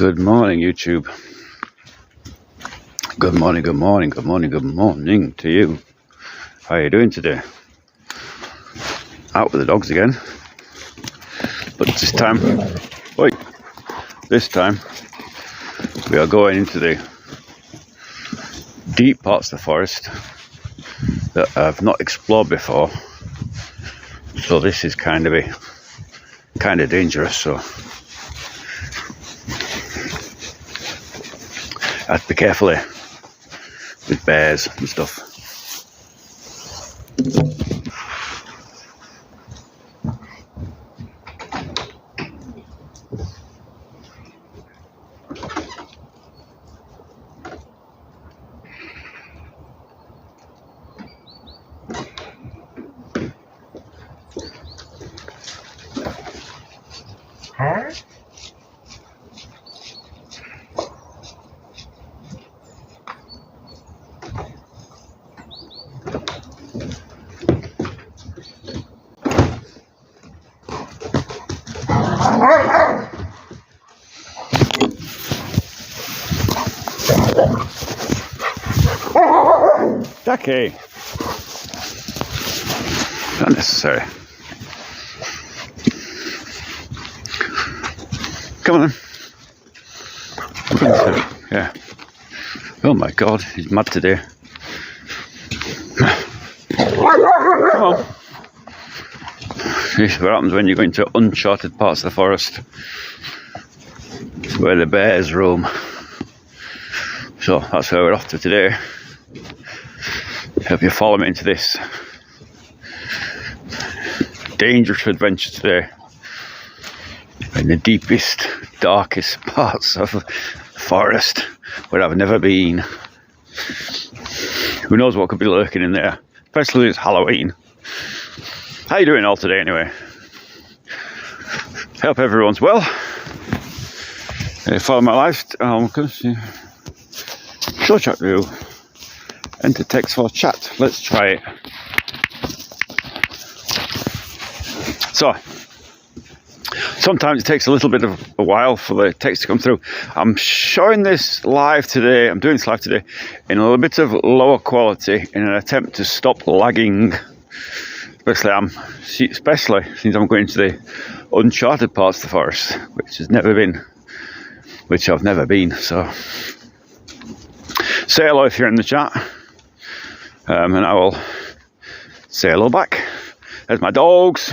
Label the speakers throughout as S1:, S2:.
S1: Good morning, YouTube. Good morning, good morning, good morning, good morning to you. How are you doing today? Out with the dogs again. But this time we are going into the deep parts of the forest that I've not explored before. So this is kind of dangerous, so I have to be careful here with bears and stuff. Jackie! Not necessary. Come on then. Yeah. Oh my god, he's mad today. Come on. This is what happens when you go into uncharted parts of the forest. It's where the bears roam. So that's where we're off to today. Hope you follow me into this dangerous adventure today in the deepest, darkest parts of the forest where I've never been. Who knows what could be lurking in there, especially it's Halloween. How you doing all today anyway? Hope everyone's well. Follow my life. Show chat rule. Enter text for chat. Let's try it. So, sometimes it takes a little bit of a while for the text to come through. I'm showing this live today. I'm doing this live today in a little bit of lower quality in an attempt to stop lagging. Especially since I'm going to the uncharted parts of the forest, which I've never been. So, say hello if you're in the chat. And I will say hello back. There's my dogs,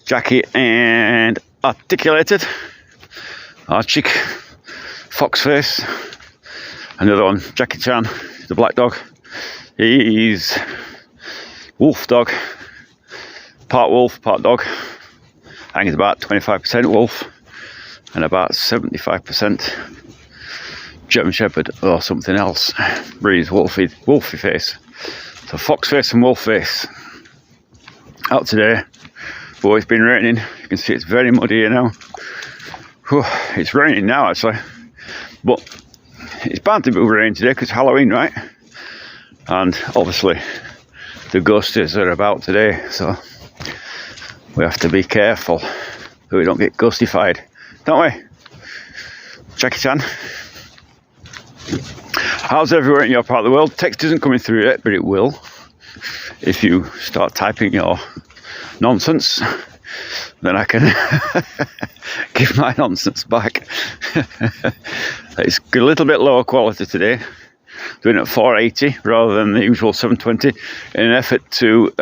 S1: Jackie and Articulated, Archie, Foxface, another one, Jackie Chan, the black dog. He's wolf dog, part wolf, part dog. I think he's about 25% wolf and about 75% German Shepherd or something else. Breeds wolfy face. So fox face and wolf face. Out today. Boy, it's been raining. You can see it's very muddy here now. Whew, it's raining now actually. But it's bound to be rain today because it's Halloween, right? And obviously the ghosties are about today. So we have to be careful that we don't get ghostified. Don't we? Jackie Chan. How's everywhere in your part of the world? Text isn't coming through yet, but it will. If you start typing your nonsense, then I can give my nonsense back. It's a little bit lower quality today. Doing it at 480 rather than the usual 720 in an effort to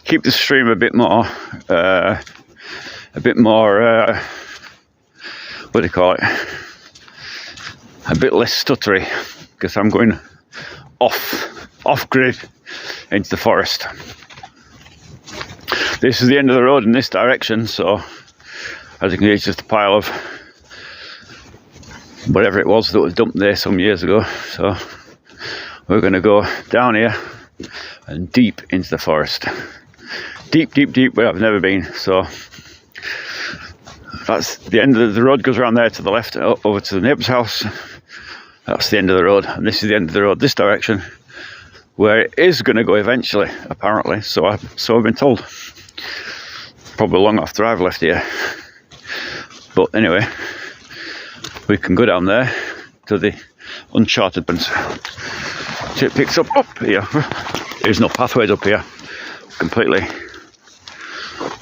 S1: keep the stream a bit more, what do you call it? A bit less stuttery because I'm going off grid into the forest. This is the end of the road in this direction, so as you can see, it's just a pile of whatever it was that was dumped there some years ago. So we're going to go down here and deep into the forest. Deep where I've never been. So that's the end of the road, goes around there to the left over to the neighbour's house. That's the end of the road, and this is the end of the road this direction, where it is going to go eventually, apparently. So I've been told. Probably long after I've left here. But anyway, we can go down there to the uncharted bins. So it picks up here. There's no pathways up here. Completely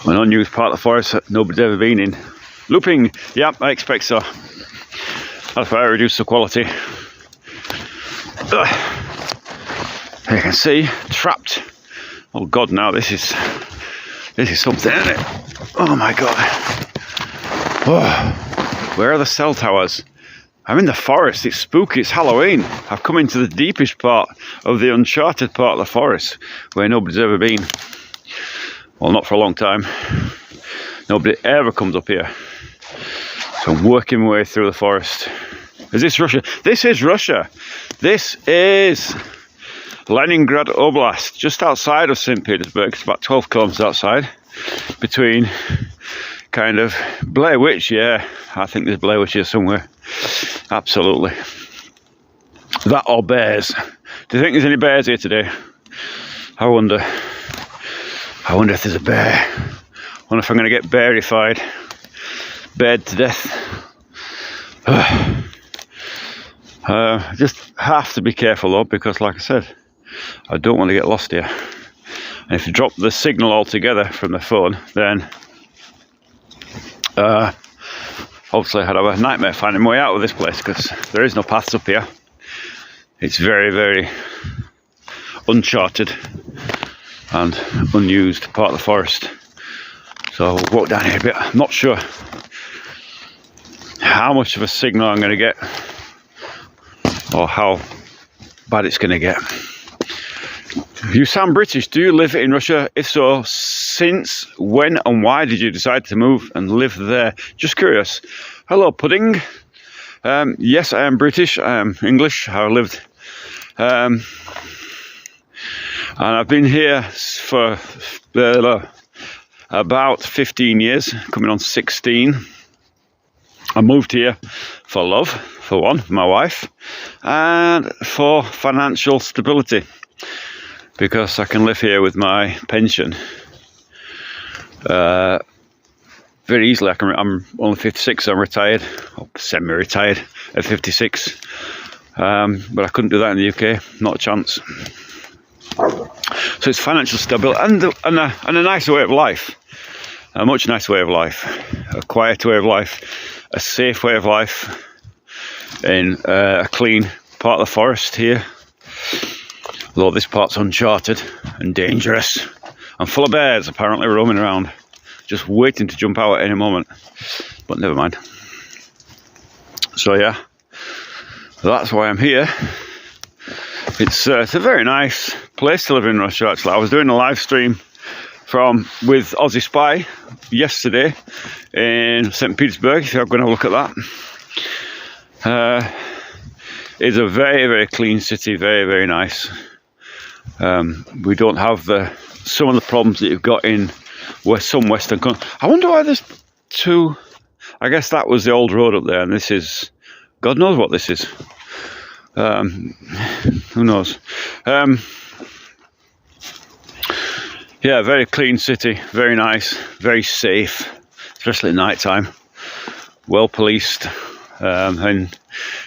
S1: an unused part of the forest that nobody's ever been in. Looping, yep, I expect so. That's why I reduced the quality. You can see, trapped. Oh God, now this is something, isn't it? Oh my God. Oh, where are the cell towers? I'm in the forest. It's spooky. It's Halloween. I've come into the deepest part of the uncharted part of the forest where nobody's ever been. Well, not for a long time. Nobody ever comes up here. So I'm working my way through the forest. Is this Russia? This is Russia. This is Leningrad Oblast, just outside of St. Petersburg. It's about 12 kilometers outside, between kind of Blair Witch. Yeah, I think there's Blair Witch here somewhere. Absolutely. That or bears. Do you think there's any bears here today? I wonder if there's a bear. I wonder if I'm going to get bearified. Bared to death. Just have to be careful though, because like I said, I don't want to get lost here. And if you drop the signal altogether from the phone, then obviously I'd have a nightmare finding my way out of this place, because there is no paths up here. It's very, very uncharted and unused part of the forest. So we'll walk down here a bit. I'm not sure how much of a signal I'm going to get, or how bad it's going to get. You sound British. Do you live in Russia? If so, since when and why did you decide to move and live there? Just curious. Hello, Pudding. Yes, I am British. I am English. I lived and I've been here for about 15 years, coming on 16. I moved here for love, for one, for my wife, and for financial stability, because I can live here with my pension very easily. I'm only 56, so I'm retired, or semi-retired at 56, but I couldn't do that in the UK, not a chance. So it's financial stability and a nicer way of life, a much nicer way of life, a quiet way of life, a safe way of life in a clean part of the forest here. Although this part's uncharted and dangerous and full of bears apparently roaming around, just waiting to jump out at any moment. But never mind. So yeah, that's why I'm here. It's a very nice place to live in Russia, actually. I was doing a live stream with Aussie Spy yesterday in St. Petersburg, if you're going to look at that. It's a very, very clean city, very, very nice. We don't have some of the problems that you've got in some western countries. I wonder why there's two. I guess that was the old road up there, and this is, God knows what this is. Who knows? Yeah, very clean city, very nice, very safe, especially at night time. Well policed, and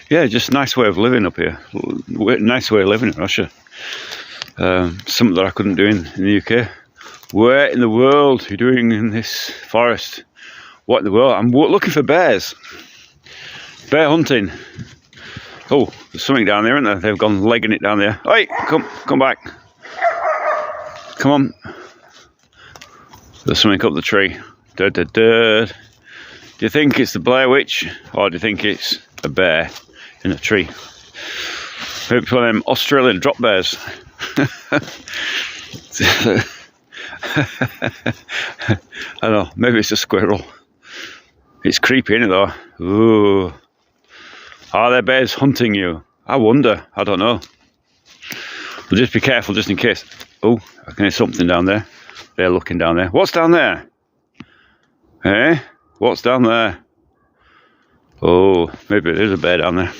S1: yeah, just a nice way of living up here. Nice way of living in Russia. Something that I couldn't do in the UK. Where in the world are you doing in this forest? What in the world? I'm looking for bears. Bear hunting. Oh, there's something down there, isn't there? They've gone legging it down there. Hey, come back. Come on. There's something up the tree. Da, da, da. Do you think it's the Blair Witch, or do you think it's a bear in a tree? Maybe it's one of them Australian drop bears. I don't know, maybe it's a squirrel. It's creepy, isn't it, though? Ooh. Are there bears hunting you? I wonder. I don't know. But just be careful, just in case. Oh, I can hear something down there. They're looking down there. What's down there? Eh? What's down there? Oh, maybe there's a bear down there.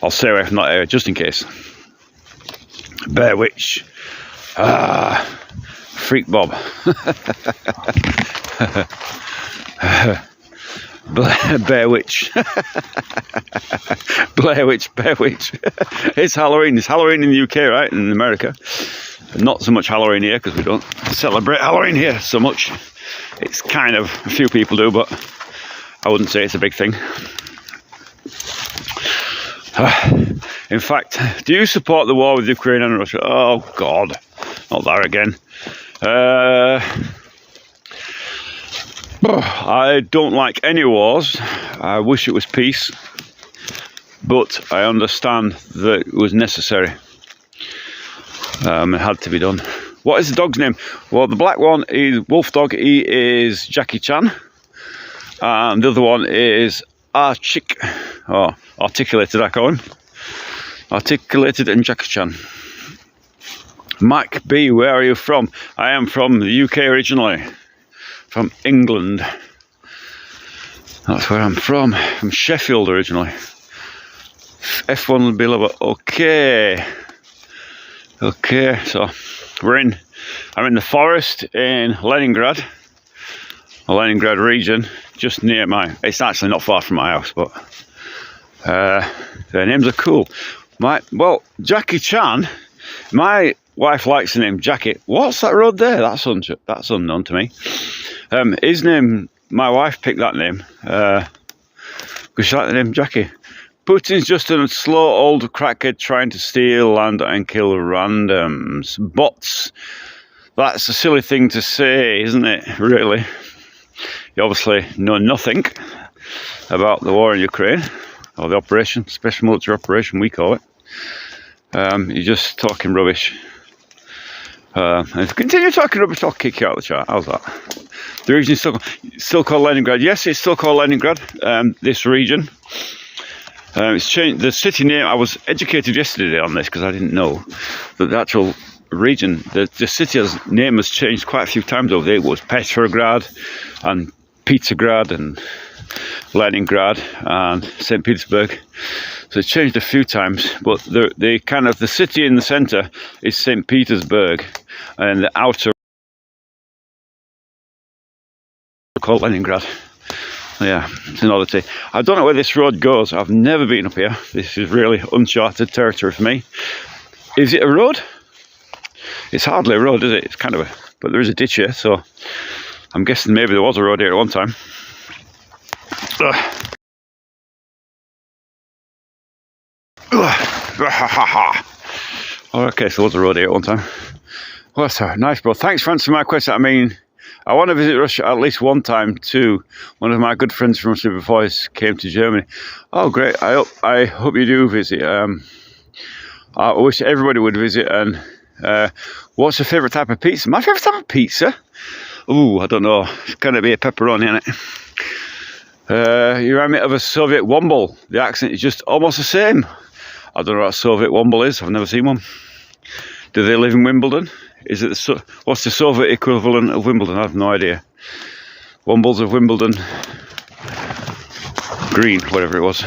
S1: I'll stay away from that area just in case. Bear Witch. Ah, Freak Bob. Bear Witch. Blair Witch, Bear Witch. It's Halloween. It's Halloween in the UK, right? In America. Not so much Halloween here because we don't celebrate Halloween here so much. It's kind of, a few people do, but I wouldn't say it's a big thing. In fact, do you support the war with Ukraine and Russia? Oh God, not that again. I don't like any wars. I wish it was peace, but I understand that it was necessary. It had to be done. What is the dog's name? Well, the black one is Wolf Dog. He is Jackie Chan, and the other one is Archik, or Articulated, I call him. Articulated and Jackie Chan. Mike B, where are you from? I am from the UK originally, from England. That's where I'm from Sheffield originally. F1 will be lower. Okay, so I'm in the forest in Leningrad, the Leningrad region, just near it's actually not far from my house, but their names are cool. Jackie Chan, my wife likes the name Jackie. What's that road there? That's unknown to me. His name, my wife picked that name because she liked the name Jackie. Putin's just a slow old crackhead trying to steal land and kill randoms. Bots. That's a silly thing to say, isn't it, really? You obviously know nothing about the war in Ukraine, or the operation, special military operation we call it. You're just talking rubbish. And if you continue talking rubbish, I'll kick you out of the chat. How's that? The region is still called Leningrad. Yes, it's still called Leningrad, this region. It's changed, the city name, I was educated yesterday on this because I didn't know that the actual region, the city's name has changed quite a few times over there. It was Petrograd and Petergrad and Leningrad and St. Petersburg. So it's changed a few times, but the city in the centre is St. Petersburg, and the outer called Leningrad. Yeah, it's an oddity. I don't know where this road goes. I've never been up here. This is really uncharted territory for me. Is it a road? It's hardly a road, is it? It's kind of but there is a ditch here, so I'm guessing maybe there was a road here at one time. Okay, so there was a road here at one time. Well, that's nice, bro. Thanks for answering my question. I mean, I want to visit Russia at least one time too. One of my good friends from Russia before he came to Germany. Oh, great! I hope you do visit. I wish everybody would visit. And what's your favourite type of pizza? My favourite type of pizza? Ooh, I don't know. It's gonna be a pepperoni, isn't it? You remind me of a Soviet womble. The accent is just almost the same. I don't know what a Soviet womble is. I've never seen one. Do they live in Wimbledon? Is it what's the Soviet equivalent of Wimbledon? I have no idea. Wombles of Wimbledon Green, whatever it was.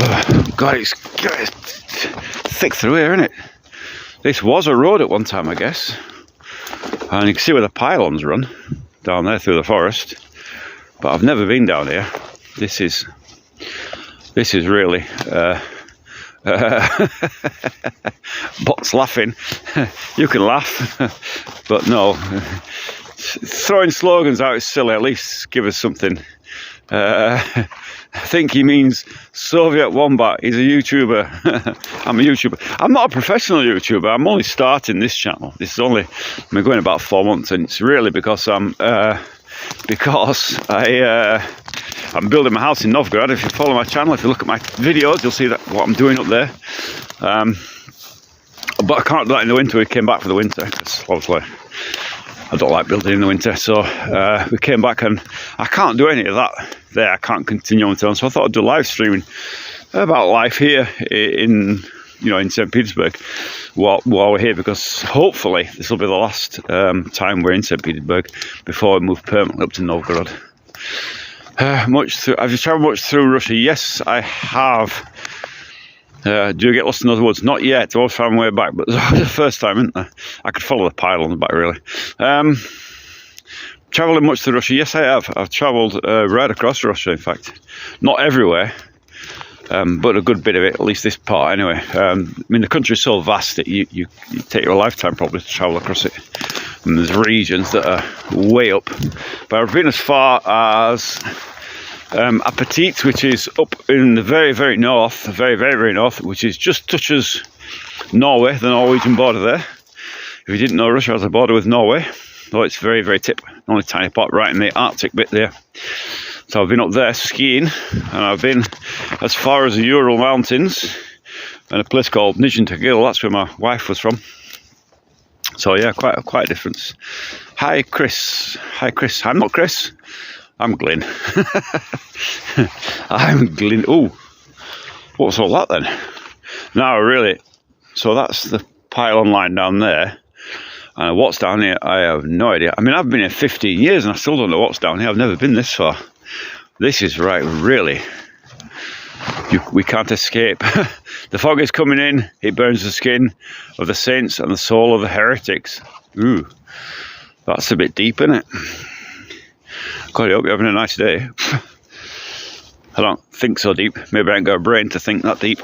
S1: Oh, God, it's thick through here, isn't it? This was a road at one time, I guess. And you can see where the pylons run down there through the forest. But I've never been down here. This is really. Bots laughing. You can laugh, but no. Throwing slogans out is silly. At least give us something. I think he means Soviet Wombat. He's a YouTuber. I'm a YouTuber. I'm not a professional YouTuber. I'm only starting this channel. This is only I'm going about 4 months, and it's really because I'm building my house in Novgorod. If you follow my channel, if you look at my videos, you'll see that what I'm doing up there. But I can't do that in the winter. We came back for the winter because obviously I don't like building in the winter. So we came back, and I can't do any of that there. I can't continue on so I thought I'd do live streaming about life here in St. Petersburg while we're here, because hopefully this will be the last time we're in St. Petersburg before we move permanently up to Novgorod. Have you travelled much through Russia? Yes, I have. Do you get lost in other woods? Not yet. I always found my way back, but it was the first time, isn't there? I could follow the pylons back, really. travelling much to Russia? Yes, I have. I've travelled right across Russia, in fact. Not everywhere, but a good bit of it, at least this part anyway. I mean, the country is so vast that you take your lifetime probably to travel across it. And there's regions that are way up. But I've been as far as Appetit, which is up in the very, very north, very north, which is just touches Norway, the Norwegian border there. If you didn't know, Russia has a border with Norway, though it's very, very tip, only tiny part right in the Arctic bit there. So I've been up there skiing, and I've been as far as the Ural Mountains and a place called Nizhny Tagil. That's where my wife was from. So yeah, quite a difference. Hi Chris. Hi Chris. I'm not Chris. I'm Glyn. I'm Glyn. Oh, what's all that then? Now really, so that's the pylon line down there. And what's down here, I have no idea. I mean, I've been here 15 years and I still don't know what's down here. I've never been this far. This is right, really. We can't escape. The fog is coming in. It burns the skin of the saints and the soul of the heretics. Ooh, that's a bit deep, isn't it? God, I hope you're having a nice day. I don't think so deep. Maybe I ain't got a brain to think that deep.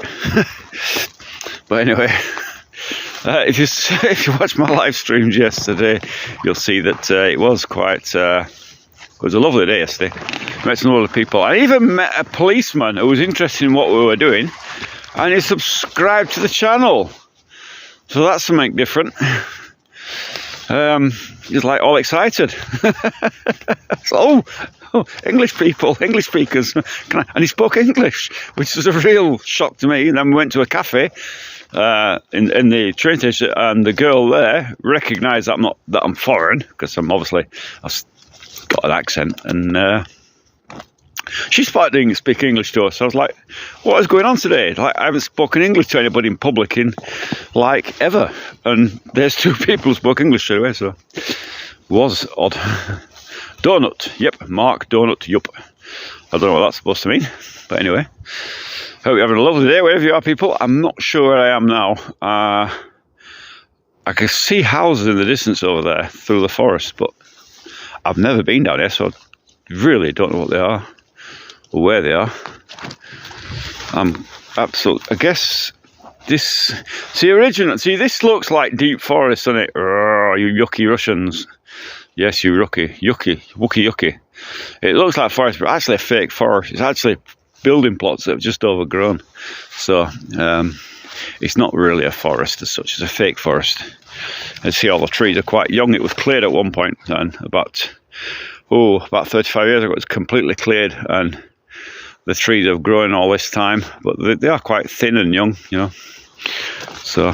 S1: But anyway, if you watch my live streams yesterday, you'll see that it was quite... it was a lovely day yesterday. Met some other people. I even met a policeman who was interested in what we were doing, and he subscribed to the channel. So that's something different. He's like all excited. So, English people, English speakers, and he spoke English, which was a real shock to me. And then we went to a cafe in the train station, and the girl there recognised that I'm foreign, because I've got an accent, and she started to speak English to us. So I was like, what is going on today? Like, I haven't spoken English to anybody in public in like ever, and there's two people who spoke English straight away, so it was odd. Donut, yep, Mark Donut, yup. I don't know what that's supposed to mean, but anyway, hope you're having a lovely day wherever you are, people. I'm not sure where I am now. I can see houses in the distance over there through the forest, but I've never been down here, so I really don't know what they are or where they are. I'm absolutely... I guess this... See, this looks like deep forest, doesn't it? Oh, you yucky Russians. Yes, you yucky. It looks like forest, but actually a fake forest. It's actually building plots that have just overgrown. So, it's not really a forest as such. It's a fake forest. And see, all the trees are quite young. It was cleared at one point, and about 35 years ago, it was completely cleared, and the trees have grown all this time, but they are quite thin and young, you know. So,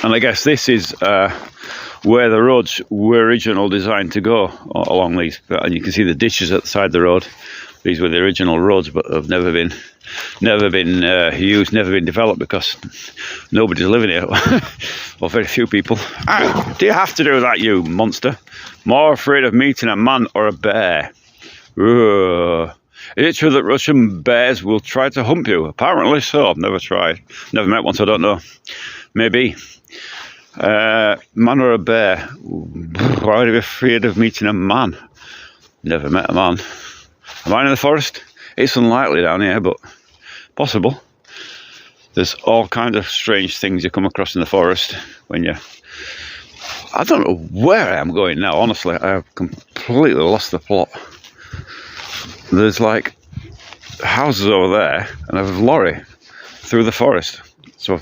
S1: and I guess this is where the roads were originally designed to go along these, and you can see the ditches at the side of the road. These were the original roads, but have never been used, never been developed, because nobody's living here, or very few people. Ah, do you have to do that, you monster? More afraid of meeting a man or a bear? Ugh. Is it true that Russian bears will try to hump you? Apparently so. I've never tried. Never met one, so I don't know. Maybe. Man or a bear? Why would I be afraid of meeting a man? Never met a man. Am I in the forest? It's unlikely down here, but possible. There's all kinds of strange things you come across in the forest when you... I don't know where I am going now, honestly. I have completely lost the plot. There's like houses over there, and I have a lorry through the forest. So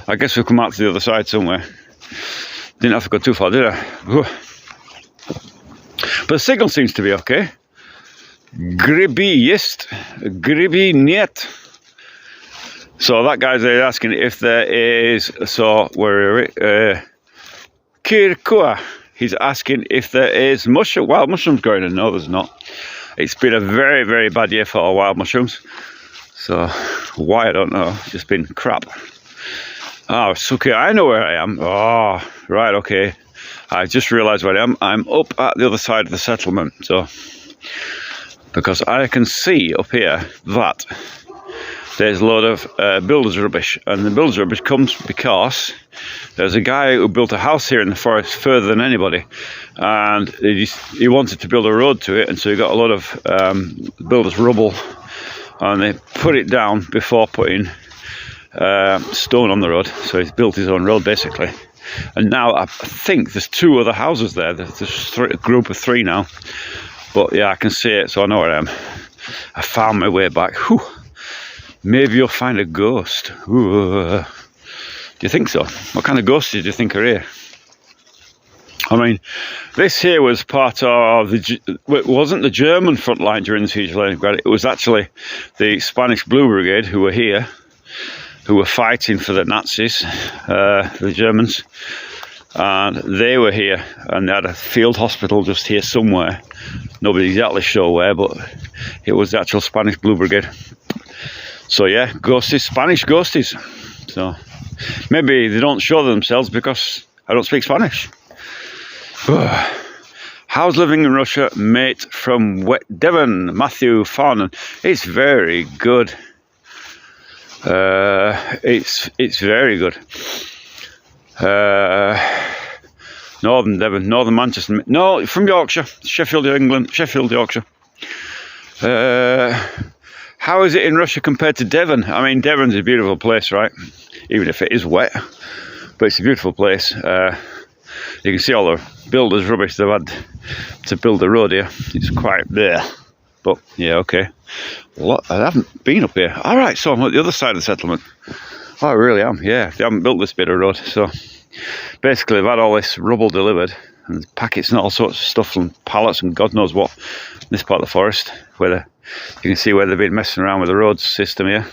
S1: I guess we've come out to the other side somewhere. Didn't have to go too far, did I? But the signal seems to be okay. Gribi есть, gribi нет. So that guy's there asking if there is, so where are we? Kirkua. He's asking if there is wild mushrooms growing, and no, there's not. It's been a very, very bad year for wild mushrooms. So why, I don't know. It's just been crap. Oh, it's okay. I know where I am. Oh, right, okay. I just realised where I am. I'm up at the other side of the settlement. So, because I can see up here that there's a load of builder's rubbish, and the builder's rubbish comes because there's a guy who built a house here in the forest further than anybody, and he wanted to build a road to it, and so he got a lot of builder's rubble, and they put it down before putting stone on the road. So he's built his own road basically, and now I think there's 2 other houses there. There's a group of 3 now, but yeah, I can see it, so I know where I am. I found my way back. Whew. Maybe you'll find a ghost. Ooh. Do you think so? What kind of ghosts do you think are here? I mean, this here was part of it wasn't the German front line during the siege of Leningrad. It was actually the Spanish Blue Brigade who were here, who were fighting for the Nazis, the Germans, and they were here, and they had a field hospital just here somewhere. Nobody's exactly sure where, but it was the actual Spanish Blue Brigade. So yeah, ghosties, Spanish ghosties. So maybe they don't show themselves because I don't speak Spanish. How's living in Russia, mate from Wet Devon, Matthew Farnan? It's very good. It's very good. Northern Devon, Northern Manchester. No, from Yorkshire, Sheffield, England, Sheffield, Yorkshire. How is it in Russia compared to Devon? I mean, Devon's a beautiful place, right? Even if it is wet, but it's a beautiful place. You can see all the builders' rubbish they've had to build the road here. It's quite there, but yeah, okay. I haven't been up here. All right, so I'm at the other side of the settlement. Oh, I really am. Yeah, they haven't built this bit of road, so basically they've had all this rubble delivered and packets and all sorts of stuff and pallets and God knows what. This part of the forest, where you can see where they've been messing around with the road system here.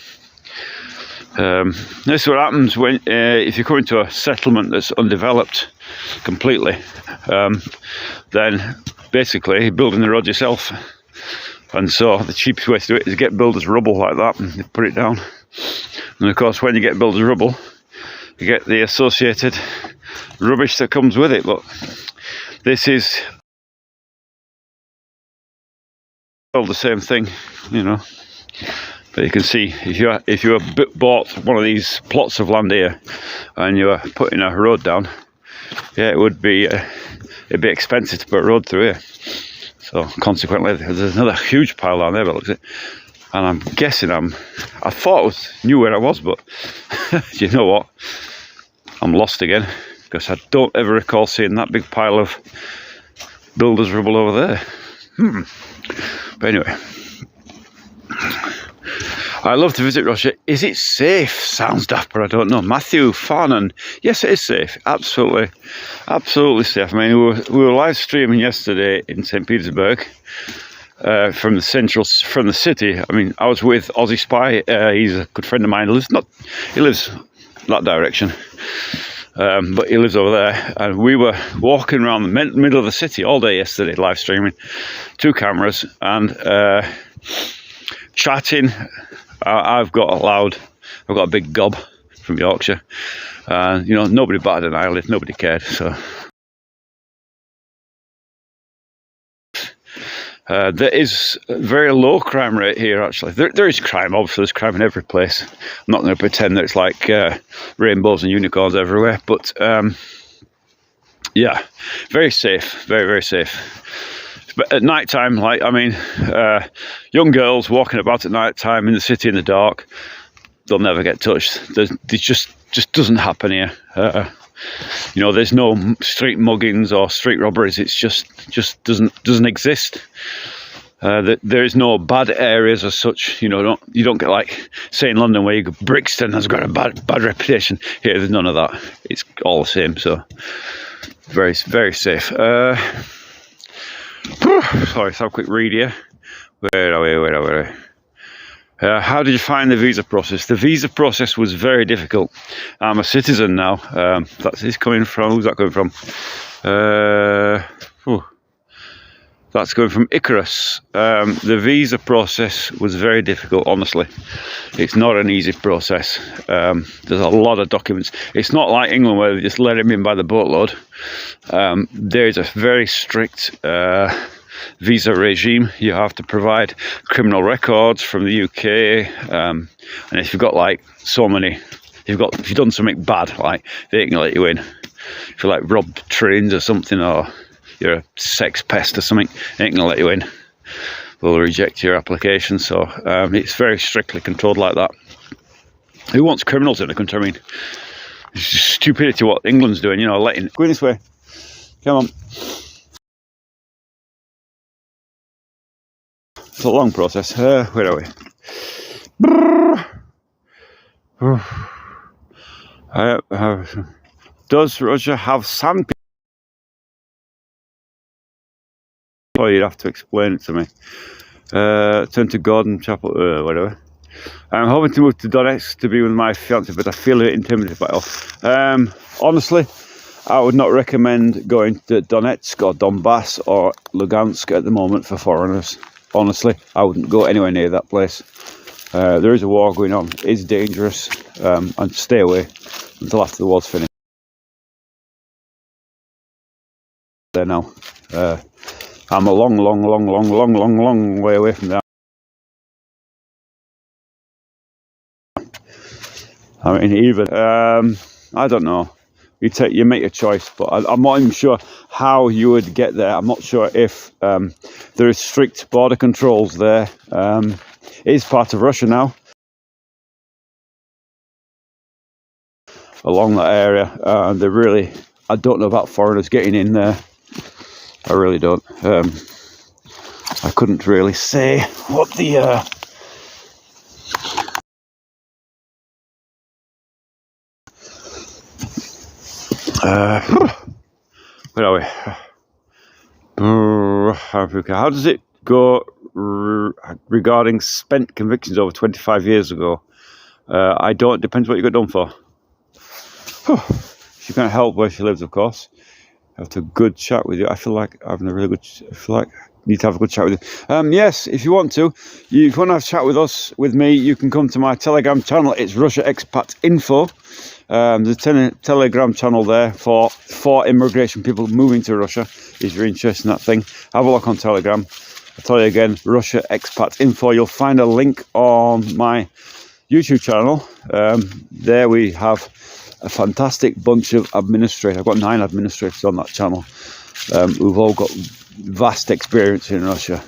S1: This is what happens when if you come into a settlement that's undeveloped completely. Then basically you're building the road yourself, and so the cheapest way to do it is get builders rubble like that and put it down. And of course, when you get builders rubble, you get the associated rubbish that comes with it. But this is all the same thing, you know. But you can see if you bought one of these plots of land here and you were putting a road down, yeah, it would be it'd be expensive to put a road through here. So consequently, there's another huge pile down there. But look at it, and I'm guessing I thought I knew where I was, but you know what? I'm lost again because I don't ever recall seeing that big pile of builders rubble over there. But anyway. I love to visit Russia. Is it safe? Sounds daft, but I don't know. Matthew Farnan. Yes, it is safe. Absolutely, absolutely safe. I mean, we were live streaming yesterday in St. Petersburg from the city. I mean, I was with Aussie Spy. He's a good friend of mine. He lives that direction, but he lives over there. And we were walking around the middle of the city all day yesterday, live streaming, 2 cameras and chatting. I've got a big gob from Yorkshire, and you know, nobody batted an eyelid, nobody cared. So there is a very low crime rate here. Actually, there is crime. Obviously, there's crime in every place. I'm not going to pretend that it's like rainbows and unicorns everywhere, but yeah, very safe, very, very safe. But at night time, young girls walking about at night time in the city in the dark, they'll never get touched. It just doesn't happen here. You know, there's no street muggings or street robberies. It's just doesn't exist. There is no bad areas as such. You know, you don't get like, say in London where you go, Brixton has got a bad reputation. Here, there's none of that. It's all the same. So very, very safe. Sorry, let's have a quick read here. Where are we? How did you find the visa process? The visa process was very difficult. I'm a citizen now. Who's that coming from? That's going from Icarus. The visa process was very difficult, honestly. It's not an easy process. There's a lot of documents. It's not like England where they just let him in by the boatload. There is a very strict visa regime. You have to provide criminal records from the UK, and if you've got like so many, if you've done something bad, like they can let you in. If you like robbed trains or something, or you're a sex pest or something, they ain't gonna let you in. They'll reject your application. So it's very strictly controlled like that. Who wants criminals in the country? I mean, it's just stupidity what England's doing, you know, letting... Go this way. Come on. It's a long process. Where are we? Does Russia have sand? Oh, you'd have to explain it to me. Turn to Gordon Chapel, whatever. I'm hoping to move to Donetsk to be with my fiance, but I feel a bit intimidated by it all. Honestly, I would not recommend going to Donetsk or Donbass or Lugansk at the moment for foreigners. Honestly, I wouldn't go anywhere near that place. There is a war going on. It's dangerous, and stay away until after the war's finished. There now. I'm a long way away from there. I mean, even I don't know. You make a choice, but I'm not even sure how you would get there. I'm not sure if there is strict border controls there. It is part of Russia now, along that area, and I don't know about foreigners getting in there. I really don't. I couldn't really say what the where are we? How does it go regarding spent convictions over 25 years ago? I don't. Depends what you got done for. She can't help where she lives, of course. Have a good chat with you. I feel like having a really good. I feel like I need to have a good chat with you. Yes, if you want to have a chat with me, you can come to my Telegram channel. It's Russia Expat Info. There's a Telegram channel there for immigration people moving to Russia. If you're interested in that thing, have a look on Telegram. I'll tell you again, Russia Expat Info. You'll find a link on my YouTube channel. There we have a fantastic bunch of administrators. I've got 9 administrators on that channel who've all got vast experience in Russia.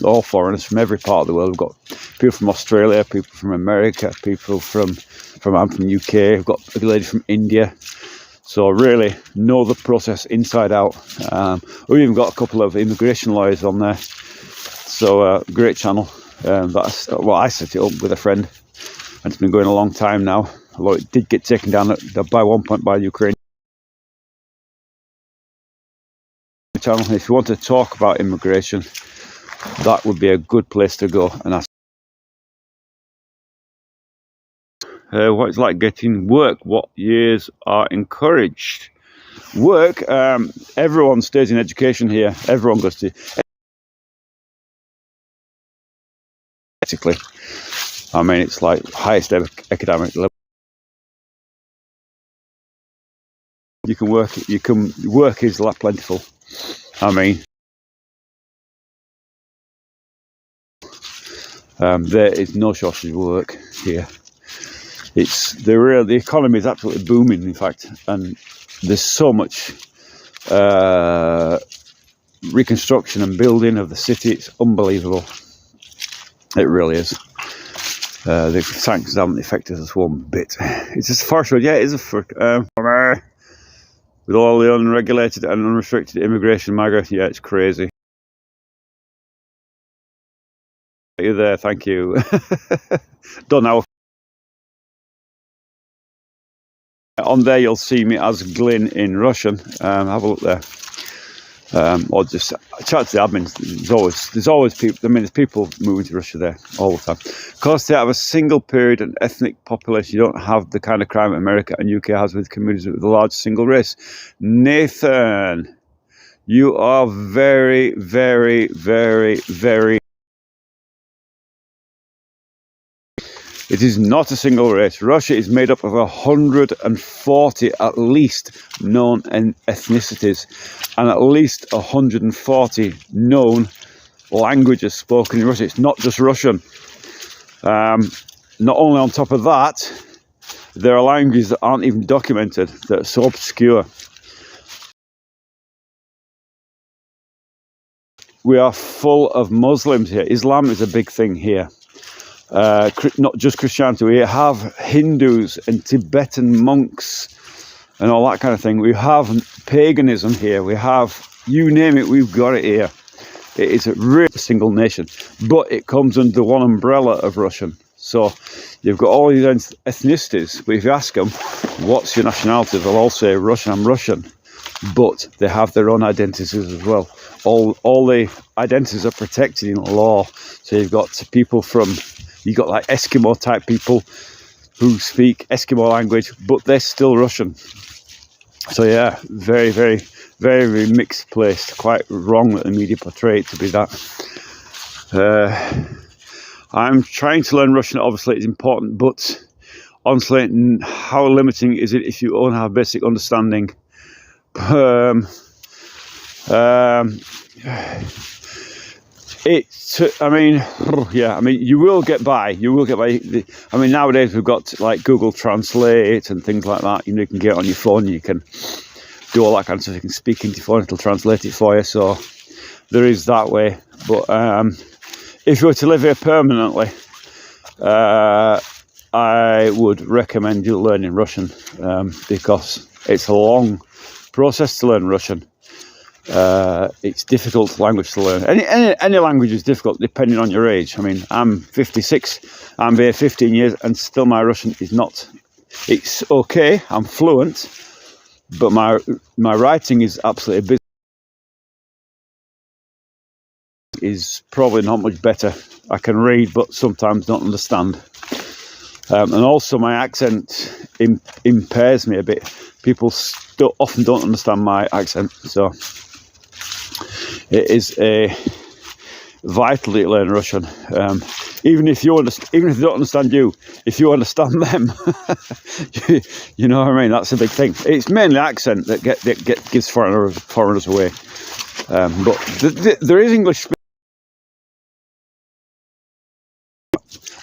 S1: All foreigners from every part of the world. We've got people from Australia, people from America, people from I'm from UK. We've got a lady from India. So really know the process inside out. We've even got a couple of immigration lawyers on there. So great channel. I set it up with a friend, and it's been going a long time now. Although it did get taken down by one point by the Ukraine channel. If you want to talk about immigration, that would be a good place to go and ask. What it's like getting work? What years are encouraged? Work. Everyone stays in education here. Everyone goes to. Basically, I mean, it's like highest academic level. You can work is like plentiful. I mean, there is no shortage of work here. The economy is absolutely booming, in fact, and there's so much reconstruction and building of the city. It's unbelievable. It really is. The sanctions haven't affected us one bit. It's just a forest road. Yeah, it is a with all the unregulated and unrestricted immigration, migration. Yeah, it's crazy. You're there, thank you. Done now. On there, you'll see me as Glyn in Russian. Have a look there. Or just chat to the admin. There's always people. I mean, there's people moving to Russia there all the time. Of course, they have a single period and ethnic population. You don't have the kind of crime America and UK has with communities with a large single race. Nathan, you are very, very, very, very. It is not a single race. Russia is made up of 140 at least known ethnicities and at least 140 known languages spoken in Russia. It's not just Russian. Not only on top of that, there are languages that aren't even documented, that are so obscure. We are full of Muslims here. Islam is a big thing here. Not just Christianity. We have Hindus and Tibetan monks and all that kind of thing. We have paganism here. We have, you name it, we've got it here. It is a real single nation, but it comes under one umbrella of Russian. So you've got all these ethnicities, but if you ask them, what's your nationality? They'll all say Russian, I'm Russian. But they have their own identities as well. All the identities are protected in law. So you've got people you've got like Eskimo type people who speak Eskimo language, but they're still Russian. So yeah, very, very, very, very mixed place. Quite wrong that the media portray it to be that. I'm trying to learn Russian. Obviously, it's important, but honestly, how limiting is it if you only have basic understanding? I mean, you will get by. You will get by. I mean, nowadays we've got like Google Translate and things like that. You know, you can get it on your phone. You can do all that kind of stuff. You can speak into your phone. It'll translate it for you. So there is that way. But if you were to live here permanently, I would recommend you learning Russian because it's a long process to learn Russian. It's difficult language to learn. Any language is difficult depending on your age. I mean, I'm 56. I'm here 15 years, and still my Russian is not. It's okay. I'm fluent, but my writing is absolutely abysmal. Is probably not much better. I can read, but sometimes don't understand. And also my accent impairs me a bit. People often don't understand my accent, so it is vital to learn Russian. Even if they don't understand you, if you understand them, you know what I mean. That's a big thing. It's mainly accent that gives foreigners away. But there is English.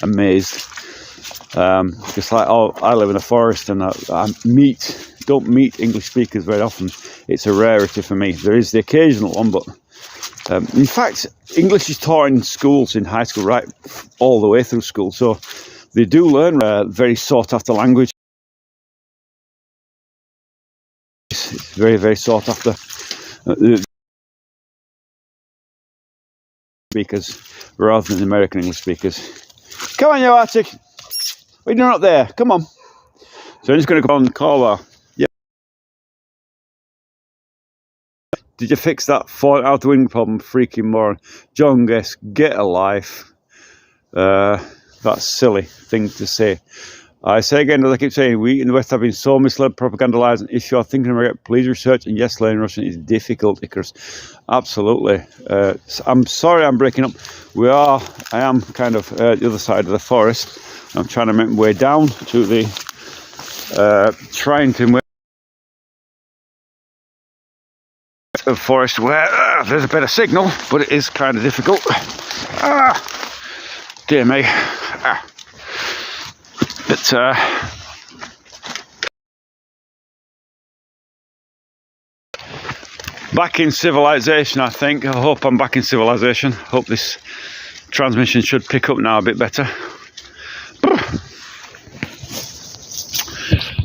S1: Amazed. Just like, I live in a forest and I don't meet English speakers very often. It's a rarity for me. There is the occasional one, but in fact, English is taught in schools, in high school, right all the way through school. So they do learn a very sought after language. It's very, very sought after. Speakers rather than American English speakers. Come on, you Arctic. What are you doing up there? Come on. So I'm just going to go on call. Yeah. Did you fix that falling out the wind problem? Freaking moron. John Guest, get a life. That's a silly thing to say. I say again, as I keep saying, we in the West have been so misled, propagandalized, and if you are thinking about it, please research, and yes, learning Russian is difficult, Icarus. Absolutely. I'm sorry I'm breaking up. I am kind of the other side of the forest. I'm trying to make my way down to the forest where there's a better signal, but it is kind of difficult. Dear me. But back in civilization, I think. I hope I'm back in civilization. Hope this transmission should pick up now a bit better.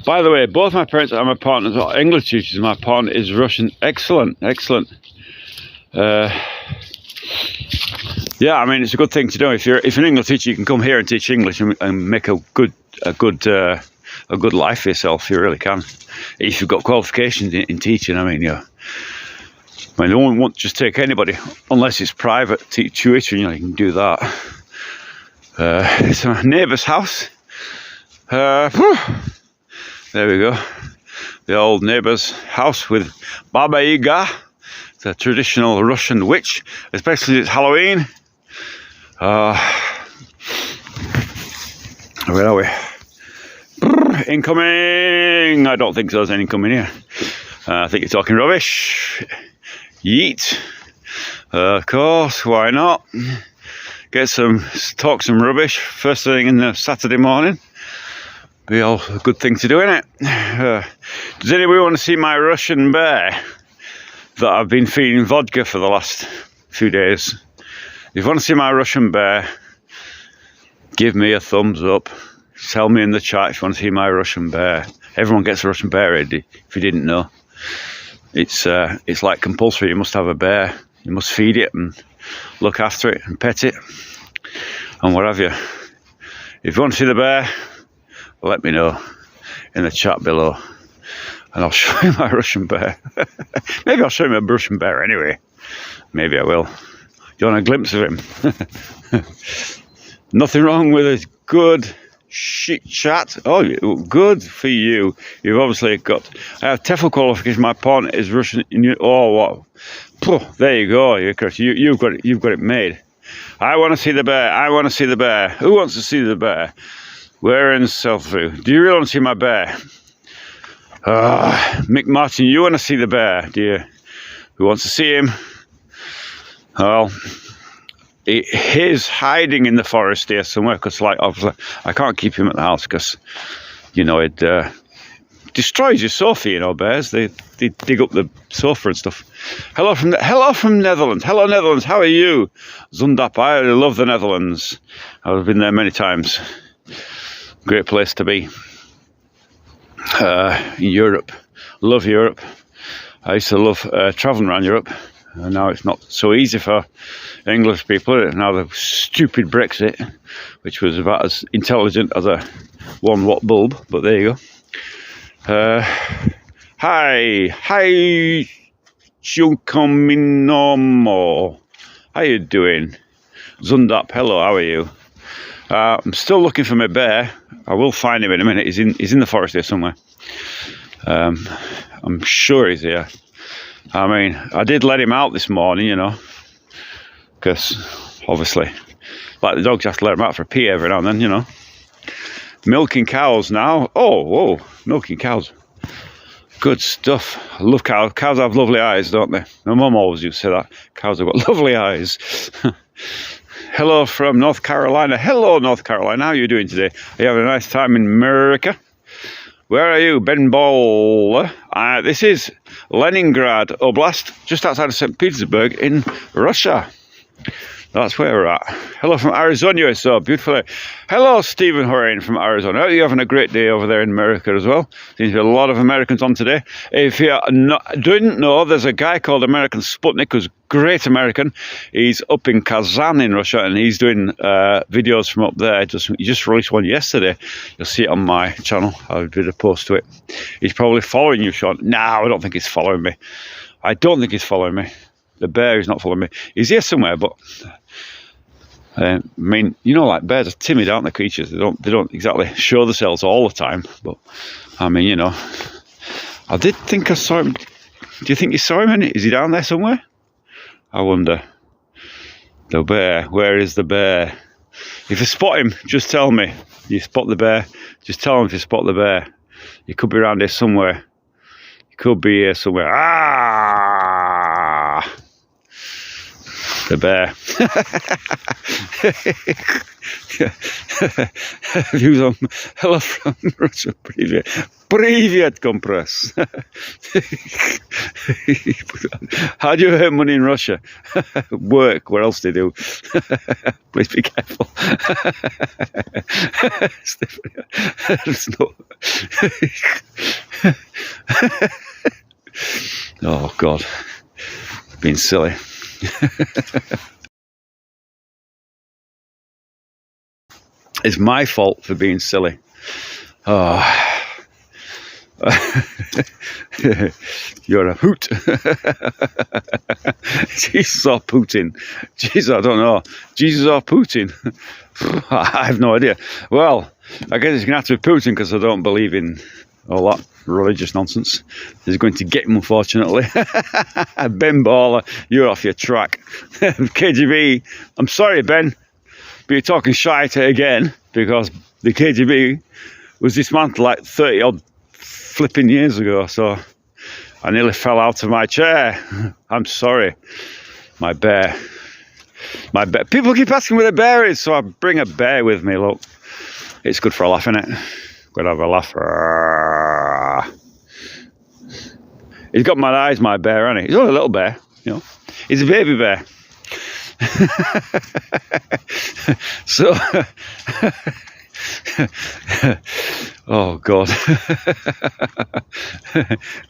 S1: By the way, both my parents and my partners are English teachers. My partner is Russian. Excellent, excellent. Yeah, I mean, it's a good thing to do. If you're an English teacher, you can come here and teach English and make a good life for yourself. You really can. If you've got qualifications in teaching, I mean, yeah. I mean, they won't just take anybody unless it's private tuition. You know, you can do that. It's my neighbour's house. There we go. The old neighbour's house with Baba Yaga, the traditional Russian witch, especially it's Halloween. Where are we? Incoming! I don't think there's any incoming here. I think you're talking rubbish. Yeet. Of course, why not? Talk some rubbish first thing in the Saturday morning. Be all a good thing to do, innit? Does anybody want to see my Russian bear that I've been feeding vodka for the last few days? If you want to see my Russian bear, give me a thumbs up. Tell me in the chat if you want to see my Russian bear. Everyone gets a Russian bear, Eddie, if you didn't know. It's like compulsory. You must have a bear. You must feed it and look after it and pet it and what have you. If you want to see the bear, let me know in the chat below and I'll show you my Russian bear. Maybe I'll show you my Russian bear anyway. Maybe I will. You want a glimpse of him? Nothing wrong with a good shit chat. Oh, good for you. You've obviously got. I have TEFL qualification. My partner is Russian. Oh, what? There you go. You've got it. You've got it made. I want to see the bear. I want to see the bear. Who wants to see the bear? Where in self-view? Do you really want to see my bear? Mick Martin, you want to see the bear, do you? Who wants to see him? Well, he's hiding in the forest here somewhere because, like, obviously, I can't keep him at the house because, you know, it destroys your sofa. You know, bears. They dig up the sofa and stuff. Hello from Netherlands. Hello Netherlands. How are you? Zundap. I love the Netherlands. I've been there many times. Great place to be. In Europe. Love Europe. I used to love traveling around Europe. And now it's not so easy for English people. Now the stupid Brexit, which was about as intelligent as a 1-watt bulb, but there you go. Hi, Chunkominomo. How you doing? Zundap, hello, how are you? I'm still looking for my bear. I will find him in a minute. He's in the forest here somewhere. I'm sure he's here. I mean, I did let him out this morning, you know, because obviously, like the dogs have to let him out for a pee every now and then, you know. Milking cows now. Oh, whoa, milking cows. Good stuff. I love cows. Cows have lovely eyes, don't they? My mum always used to say that. Cows have got lovely eyes. Hello from North Carolina. Hello, North Carolina. How are you doing today? Are you having a nice time in America? Where are you, Ben Ball? This is Leningrad Oblast, just outside of St. Petersburg in Russia. That's where we're at. Hello from Arizona, USA. Beautiful. Hello, Stephen Horan from Arizona. Are you having a great day over there in America as well? Seems to be a lot of Americans on today. If you didn't know, there's a guy called American Sputnik who's great American. He's up in Kazan in Russia and he's doing videos from up there. He just released one yesterday. You'll see it on my channel. I did a post to it. He's probably following you, Sean. No, I don't think he's following me. I don't think he's following me. The bear is not following me. He's here somewhere, but I mean, you know, like bears are timid, aren't they, creatures? They don't exactly show themselves all the time. But I mean, you know, I did think I saw him. Do you think you saw him? Is he down there somewhere? I wonder. The bear. Where is the bear? If you spot him, just tell me. You spot the bear. Just tell him if you spot the bear. He could be around here somewhere. He could be here somewhere. Ah! The bear. Hello from Russia. Привет, compress. How do you earn money in Russia? Work. What else do they do? Please be careful. Oh God, being silly. It's my fault for being silly. Oh. You're a hoot. Jesus or Putin? Jesus, I don't know. Jesus or Putin? I have no idea. Well, I guess it's going to have to be Putin because I don't believe in all that religious nonsense. He's going to get him, unfortunately. Ben Baller, you're off your track. KGB, I'm sorry, Ben, but you're talking shite again because The KGB was dismantled like 30 odd flipping years ago, so I nearly fell out of my chair. I'm sorry. My bear. My bear. People keep asking where the bear is, so I bring a bear with me, look. It's good for a laugh, isn't it? Good to have a laugh. He's got my eyes, my bear, hasn't he? He's only a little bear, you know. He's a baby bear. So, oh God.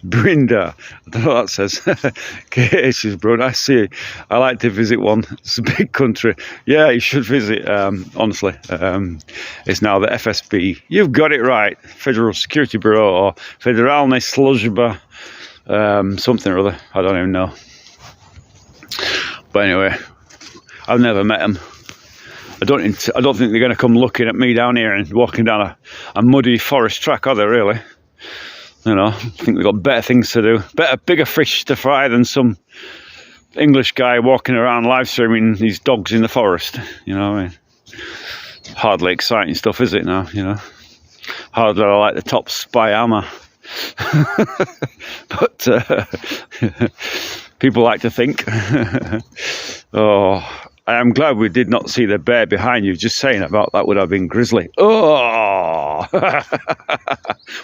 S1: Brinda, I don't know what that says. KH bro, I see. I like to visit one. It's a big country. Yeah, you should visit, honestly. It's now the FSB. You've got it right. Federal Security Bureau or Federalne Sluzhba. Something or other, I don't even know. But anyway, I've never met them. I don't think they're going to come looking at me down here and walking down a muddy forest track, are they really? You know, I think they've got better things to do, bigger fish to fry than some English guy walking around live streaming these dogs in the forest. You know, I mean, hardly exciting stuff, is it now? You know, hardly like the top spy armor. But people like to think. Oh, I am glad we did not see the bear behind you. Just saying about that would have been grisly. Oh,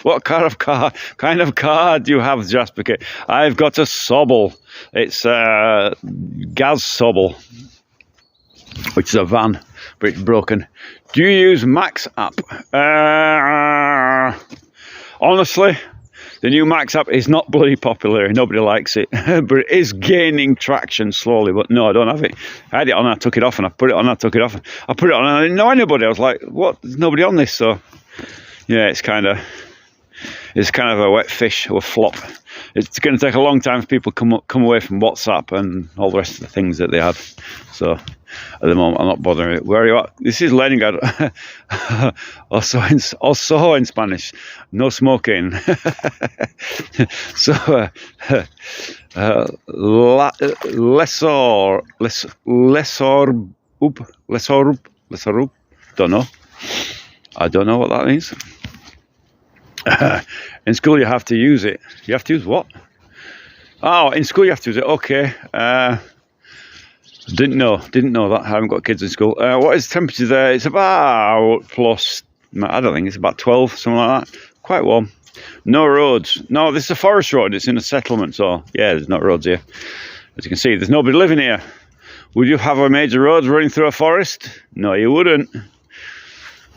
S1: what kind of car do you have, Jasper? I've got a Sobble. It's a Gaz Sobble, which is a van, but it's broken. Do you use Max app? Honestly, the new Max app is not bloody popular. Nobody likes it. But it is gaining traction slowly. But no, I don't have it. I had it on, I took it off, and I put it on, I took it off. I put it on, and I didn't know anybody. I was like, what? There's nobody on this. So, yeah, it's kind of a wet fish or flop. It's going to take a long time for people to come away from WhatsApp and all the rest of the things that they have. So, at the moment, I'm not bothering it. Where are you at? This is Leningrad. also in Spanish. No smoking. So, lesorup. Don't know. I don't know what that means. In school, you have to use it. You have to use what? Oh, in school, you have to use it. Okay. Didn't know that. I haven't got kids in school. What is the temperature there? It's about plus, I don't think, it's about 12, something like that. Quite warm. No roads. No, this is a forest road. It's in a settlement, so yeah, there's no roads here. As you can see, there's nobody living here. Would you have a major road running through a forest? No, you wouldn't.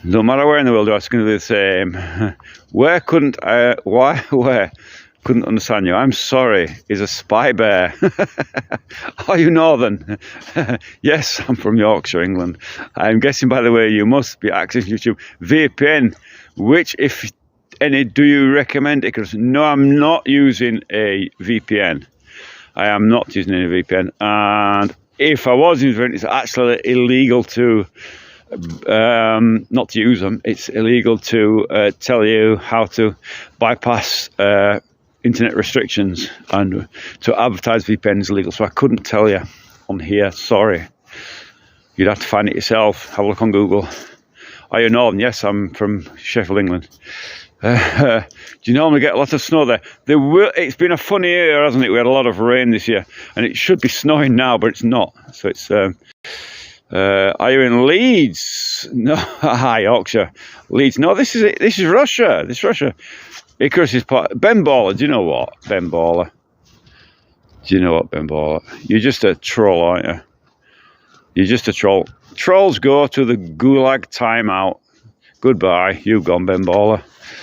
S1: No matter where in the world, it's going to be the same. Where couldn't understand you. I'm sorry. Is a spy bear. Are you northern? Yes, I'm from Yorkshire, England. I'm guessing, by the way, you must be accessing YouTube. VPN, which, if any, do you recommend it? Because no, I'm not using a VPN. I am not using any VPN. And if I was using it, it's actually illegal to not to use them. It's illegal to tell you how to bypass internet restrictions, and to advertise VPN is illegal, so I couldn't tell you on here. Sorry, you'd have to find it yourself. Have a look on Google. Are you northern? Yes, I'm from Sheffield, England. Do you normally get a lot of snow there? It's been a funny year, hasn't it? We had a lot of rain this year, and it should be snowing now, but it's not. So it's are you in Leeds? No. Hi, Yorkshire. Leeds. No, this is it. This is Russia. This is Russia. Icarus is part. Ben Baller. Do you know what? Ben Baller. Do you know what, Ben Baller? You're just a troll, aren't you? You're just a troll. Trolls go to the gulag timeout. Goodbye. You've gone, Ben Baller.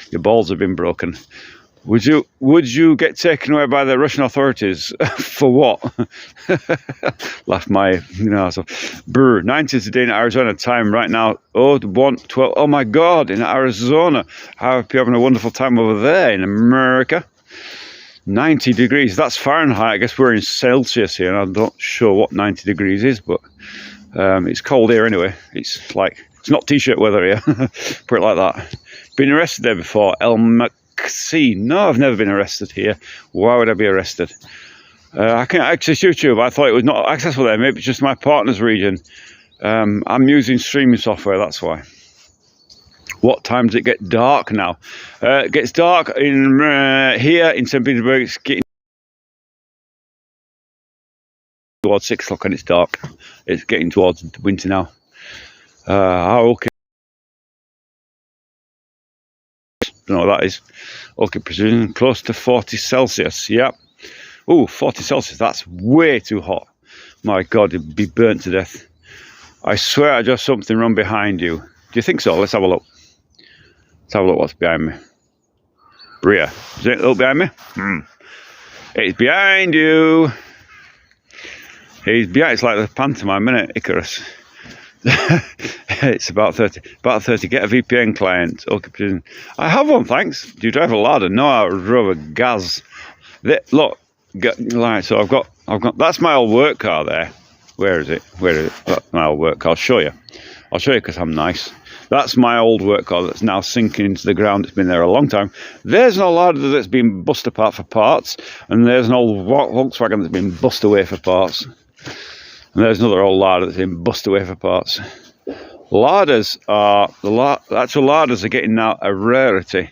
S1: Your balls have been broken. Would you get taken away by the Russian authorities? For what? Laughed my, so. Brr, 90 today in Arizona time right now. 1:12. Oh my God, in Arizona. How are you having a wonderful time over there in America? 90 degrees. That's Fahrenheit. I guess we're in Celsius here, and I'm not sure what 90 degrees is, but it's cold here anyway. It's not t-shirt weather here. Put it like that. Been arrested there before. No, I've never been arrested here. Why would I be arrested? I can't access YouTube. I thought it was not accessible there. Maybe it's just my partner's region. I'm using streaming software, that's why. What time does it get dark now? It gets dark in here in St. Petersburg. It's getting towards 6 o'clock and it's dark. It's getting towards winter now. Okay. Don't know what that is. Okay, precision close to 40 Celsius. Yep. Oh, 40 Celsius. That's way too hot. My God, it'd be burnt to death. I swear I just something run behind you. Do you think so? Let's have a look. Let's have a look what's behind me. Bria. Is it look behind me? It's behind you. He's behind. It's like the pantomime, isn't it? Icarus. It's about 30. About 30. Get a VPN client. Okay, I have one, thanks. Do you drive a ladder? No, I drove a Gaz. Look, so I've got. That's my old work car there. Where is it? That's my old work car. I'll show you. I'll show you because I'm nice. That's my old work car that's now sinking into the ground. It's been there a long time. There's an old ladder that's been bust apart for parts, and there's an old Volkswagen that's been bust away for parts. And there's another old larder that's been bust away for parts. Larders are actual larders are getting now a rarity.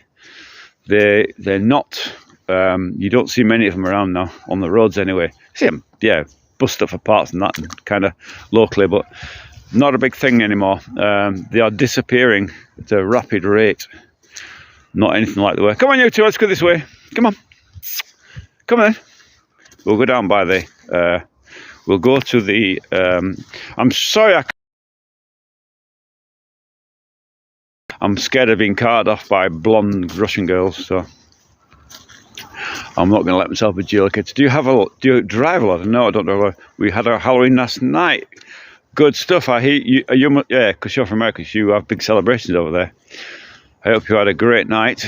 S1: They're not. You don't see many of them around now on the roads anyway. See them, yeah, bust up for parts and that, kind of locally, but not a big thing anymore. They are disappearing at a rapid rate. Not anything like the way. Come on, you two, let's go this way. Come on, come on. We'll go down by the. We'll go to the. I'm sorry, I'm scared of being carted off by blonde Russian girls, so I'm not going to let myself be geolocated. Do you drive a lot? No, I don't know. We had our Halloween last night. Good stuff. I hear you. Yeah, because you're from America, so you have big celebrations over there. I hope you had a great night.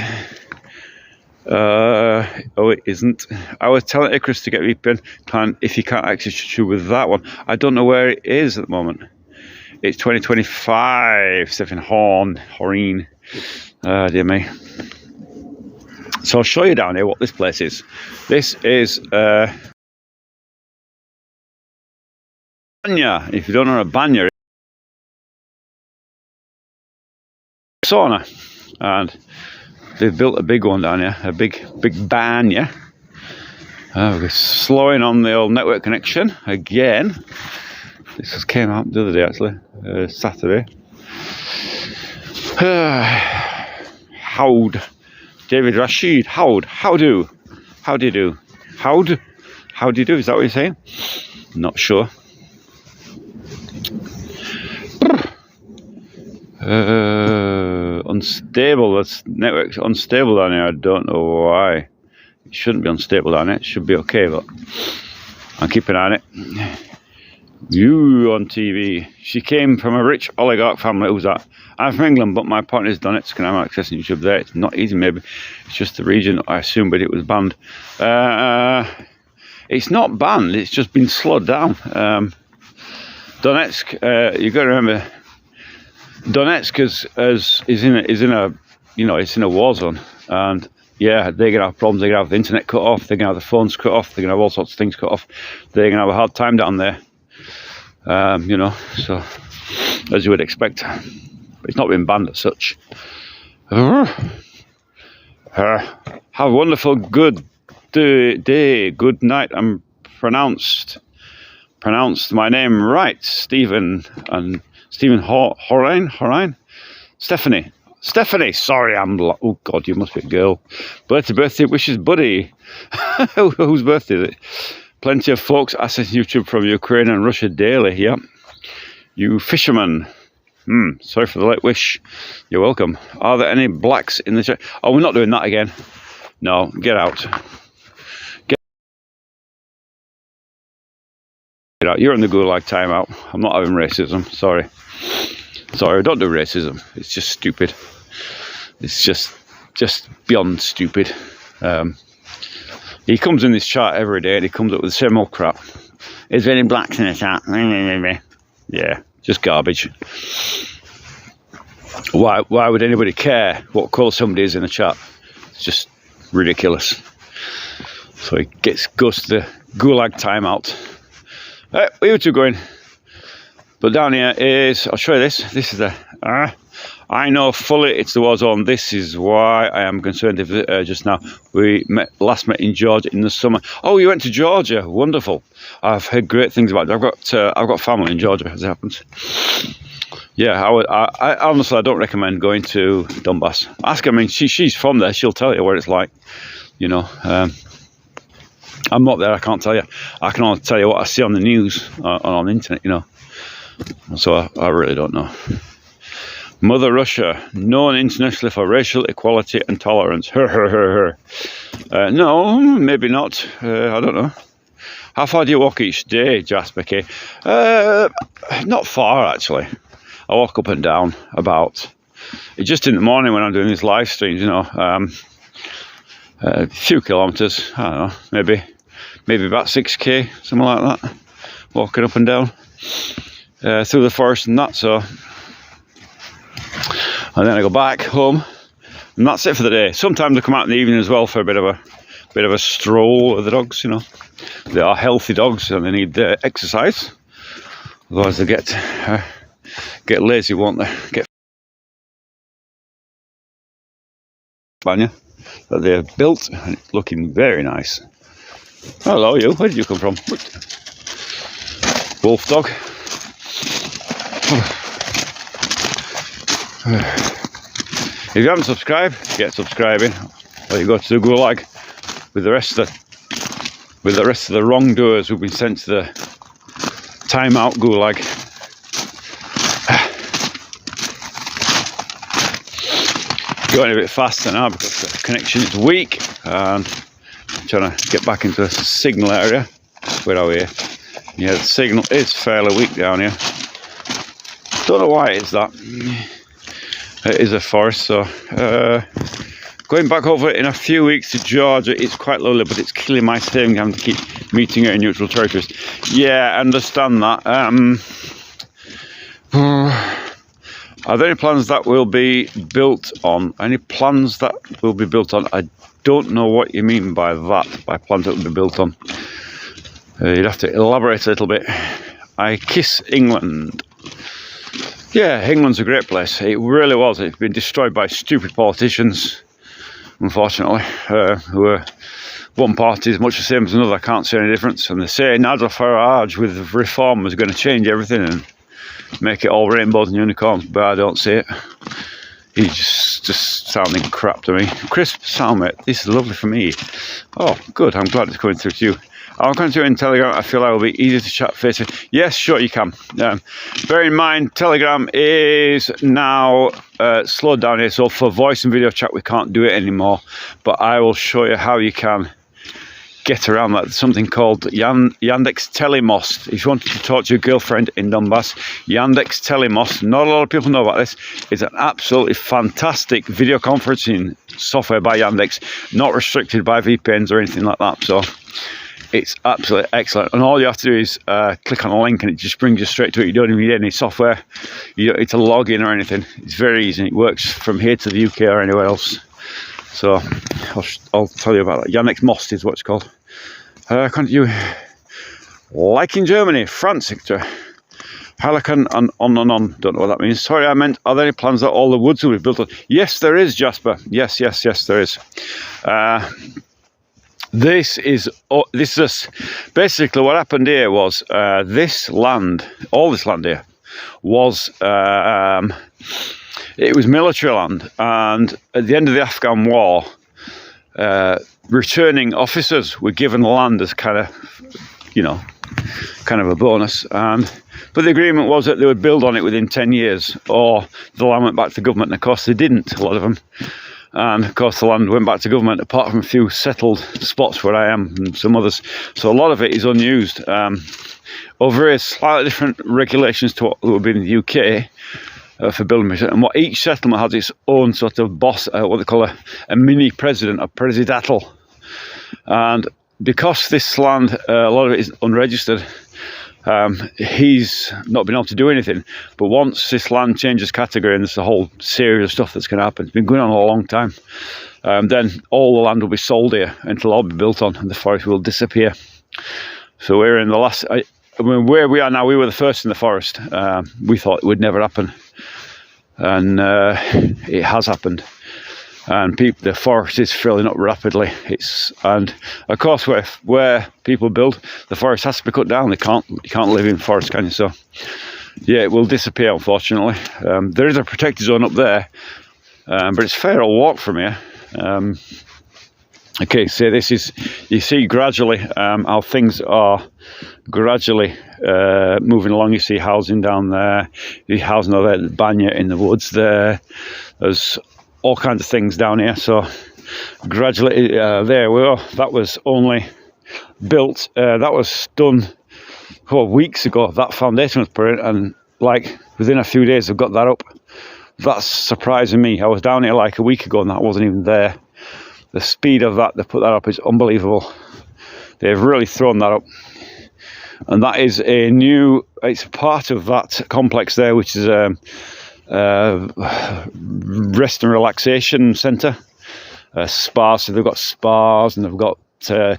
S1: Oh, it isn't. I was telling Icarus to get VPN client if you can't access you with that one. I don't know where it is at the moment. It's 2025. Stephen Horeen. Dear me. So I'll show you down here what this place is. This is Banya. If you don't know what a banya is, sauna, and they've built a big one down here, a big banya. We're slowing on the old network connection again. This just came out the other day, actually, Saturday. Howd, David Rashid, Howd, how do you do? Howd, how do you do? Is that what you're saying? Not sure. Unstable. That's network's unstable down here. I don't know why. It shouldn't be unstable down here. It should be okay, but I'll keep an eye on it. You on TV. She came from a rich oligarch family. Who's that? I'm from England, but my partner's done it. So can I have access on YouTube there? It's not easy, maybe. It's just the region, I assume, but it was banned. It's not banned. It's just been slowed down. Donetsk. You got to remember. Donetsk is in a war zone, and yeah, they're gonna have problems. They're gonna have the internet cut off. They're gonna have the phones cut off. They're gonna have all sorts of things cut off. They're gonna have a hard time down there. So as you would expect, but it's not been banned as such. Have a wonderful good day, good night. I'm pronounced my name right, Stephen Horine? Stephanie, sorry, oh God, you must be a girl. Birthday wishes, buddy. Whose birthday is it? Plenty of folks access YouTube from Ukraine and Russia daily, yeah. You fisherman. Sorry for the late wish. You're welcome. Are there any blacks in the chat? Oh, we're not doing that again. No, get out. Get out. You're on the Gulag timeout. I'm not having racism, sorry. Sorry, I don't do racism. It's just stupid. It's just beyond stupid. He comes in this chat every day and he comes up with the same old crap. Is there any blacks in the chat? Yeah, just garbage. Why would anybody care what colour somebody is in the chat? It's just ridiculous. So he goes to the Gulag timeout. Where are you two going? But down here is, I'll show you this. This is I know fully it's the war zone. This is why I am concerned. If just now we last met in Georgia in the summer. Oh, you went to Georgia? Wonderful. I've heard great things about it. I've got family in Georgia, as it happens. Yeah, I honestly, I don't recommend going to Donbass. Ask her. I mean, she's from there. She'll tell you what it's like. You know, I'm not there. I can't tell you. I can only tell you what I see on the news on the internet. You know, so I really don't know. Mother Russia, known internationally for racial equality and tolerance. No, maybe not. I don't know. How far do you walk each day, Jasper K? Not far, actually. I walk up and down about, just in the morning when I'm doing these live streams, you know, a few kilometres, I don't know, maybe about 6k, something like that, walking up and down through the forest and that, so. And then I go back home, and that's it for the day. Sometimes I come out in the evening as well for a bit of a stroll with the dogs. You know, they are healthy dogs and they need exercise. Otherwise, they get lazy, won't they? Get Spaniel that they're built, and it's looking very nice. Hello, you. Where did you come from? Wolf dog. If you haven't subscribed, get subscribing, or you go to the gulag with the rest of the wrongdoers who've been sent to the timeout gulag. Going a bit faster now because the connection is weak, and I'm trying to get back into a signal area. Where are we here? Yeah, the signal is fairly weak down here. Don't know why it is that. It is a forest, so going back over in a few weeks to Georgia, it's quite lovely, but it's killing my saving having to keep meeting it in neutral territories. Yeah, I understand that. Are there any plans that will be built on? Any plans that will be built on? I don't know what you mean by that, by plans that will be built on. You'd have to elaborate a little bit. I kiss England. Yeah, England's a great place. It really was. It's been destroyed by stupid politicians, unfortunately, who are one party is much the same as another. I can't see any difference. And they say Nigel Farage with reform is going to change everything and make it all rainbows and unicorns, but I don't see it. He's just sounding crap to me. Crisp sound, mate. This is lovely for me. Oh, good. I'm glad it's coming through to you. I'll come to you in Telegram. I feel I will be easier to chat face to face. Yes, sure you can. Bear in mind, Telegram is now slowed down here, so for voice and video chat we can't do it anymore. But I will show you how you can get around that. There's something called Yandex Telemost. If you wanted to talk to your girlfriend in Donbass, Yandex Telemost, not a lot of people know about this. It's an absolutely fantastic video conferencing software by Yandex, not restricted by VPNs or anything like that. So it's absolutely excellent, and all you have to do is click on a link and it just brings you straight to it. You don't even need any software. You don't need to log in or anything. It's very easy. It works from here to the UK or anywhere else. So I'll tell you about that. Yandex Most is what it's called. Continue. Like in Germany, France, etc. Halican and on and on. Don't know what that means. Sorry, I meant, are there any plans that all the woods will be built on? Yes, there is, Jasper. Yes, there is. This is basically what happened here was this land, all this land here, was it was military land, and at the end of the Afghan war, returning officers were given the land as kind of a bonus, but the agreement was that they would build on it within 10 years, or the land went back to government, and of course they didn't, a lot of them. And of course the land went back to government, apart from a few settled spots where I am and some others. So a lot of it is unused. Over here, slightly different regulations to what would be in the UK for building permission. And what each settlement has its own sort of boss, what they call a mini president, a presidatal. And because this land, a lot of it is unregistered, he's not been able to do anything. But once this land changes category, and there's a whole series of stuff that's going to happen, it's been going on a long time, then all the land will be sold here and it'll all be built on, and the forest will disappear. So we're in the last, where we are now, we were the first in the forest. We thought it would never happen. and it has happened. And the forest is filling up rapidly. And of course, where people build, the forest has to be cut down. You can't live in forest, can you? So yeah, it will disappear, unfortunately. There is a protected zone up there, but it's fair a walk from here. Okay, so this is, you see gradually how things are gradually moving along. You see housing down there, you see housing over there, Banya in the woods there. There's all kinds of things down here. So gradually, there we are. That was only built, that was done weeks ago. That foundation was put in, and like within a few days they've got that up. That's surprising me. I was down here like a week ago and that wasn't even there. The speed of that, they put that up, is unbelievable. They've really thrown that up. And that is it's part of that complex there, which is a rest and relaxation centre. Spas, so they've got spas and they've got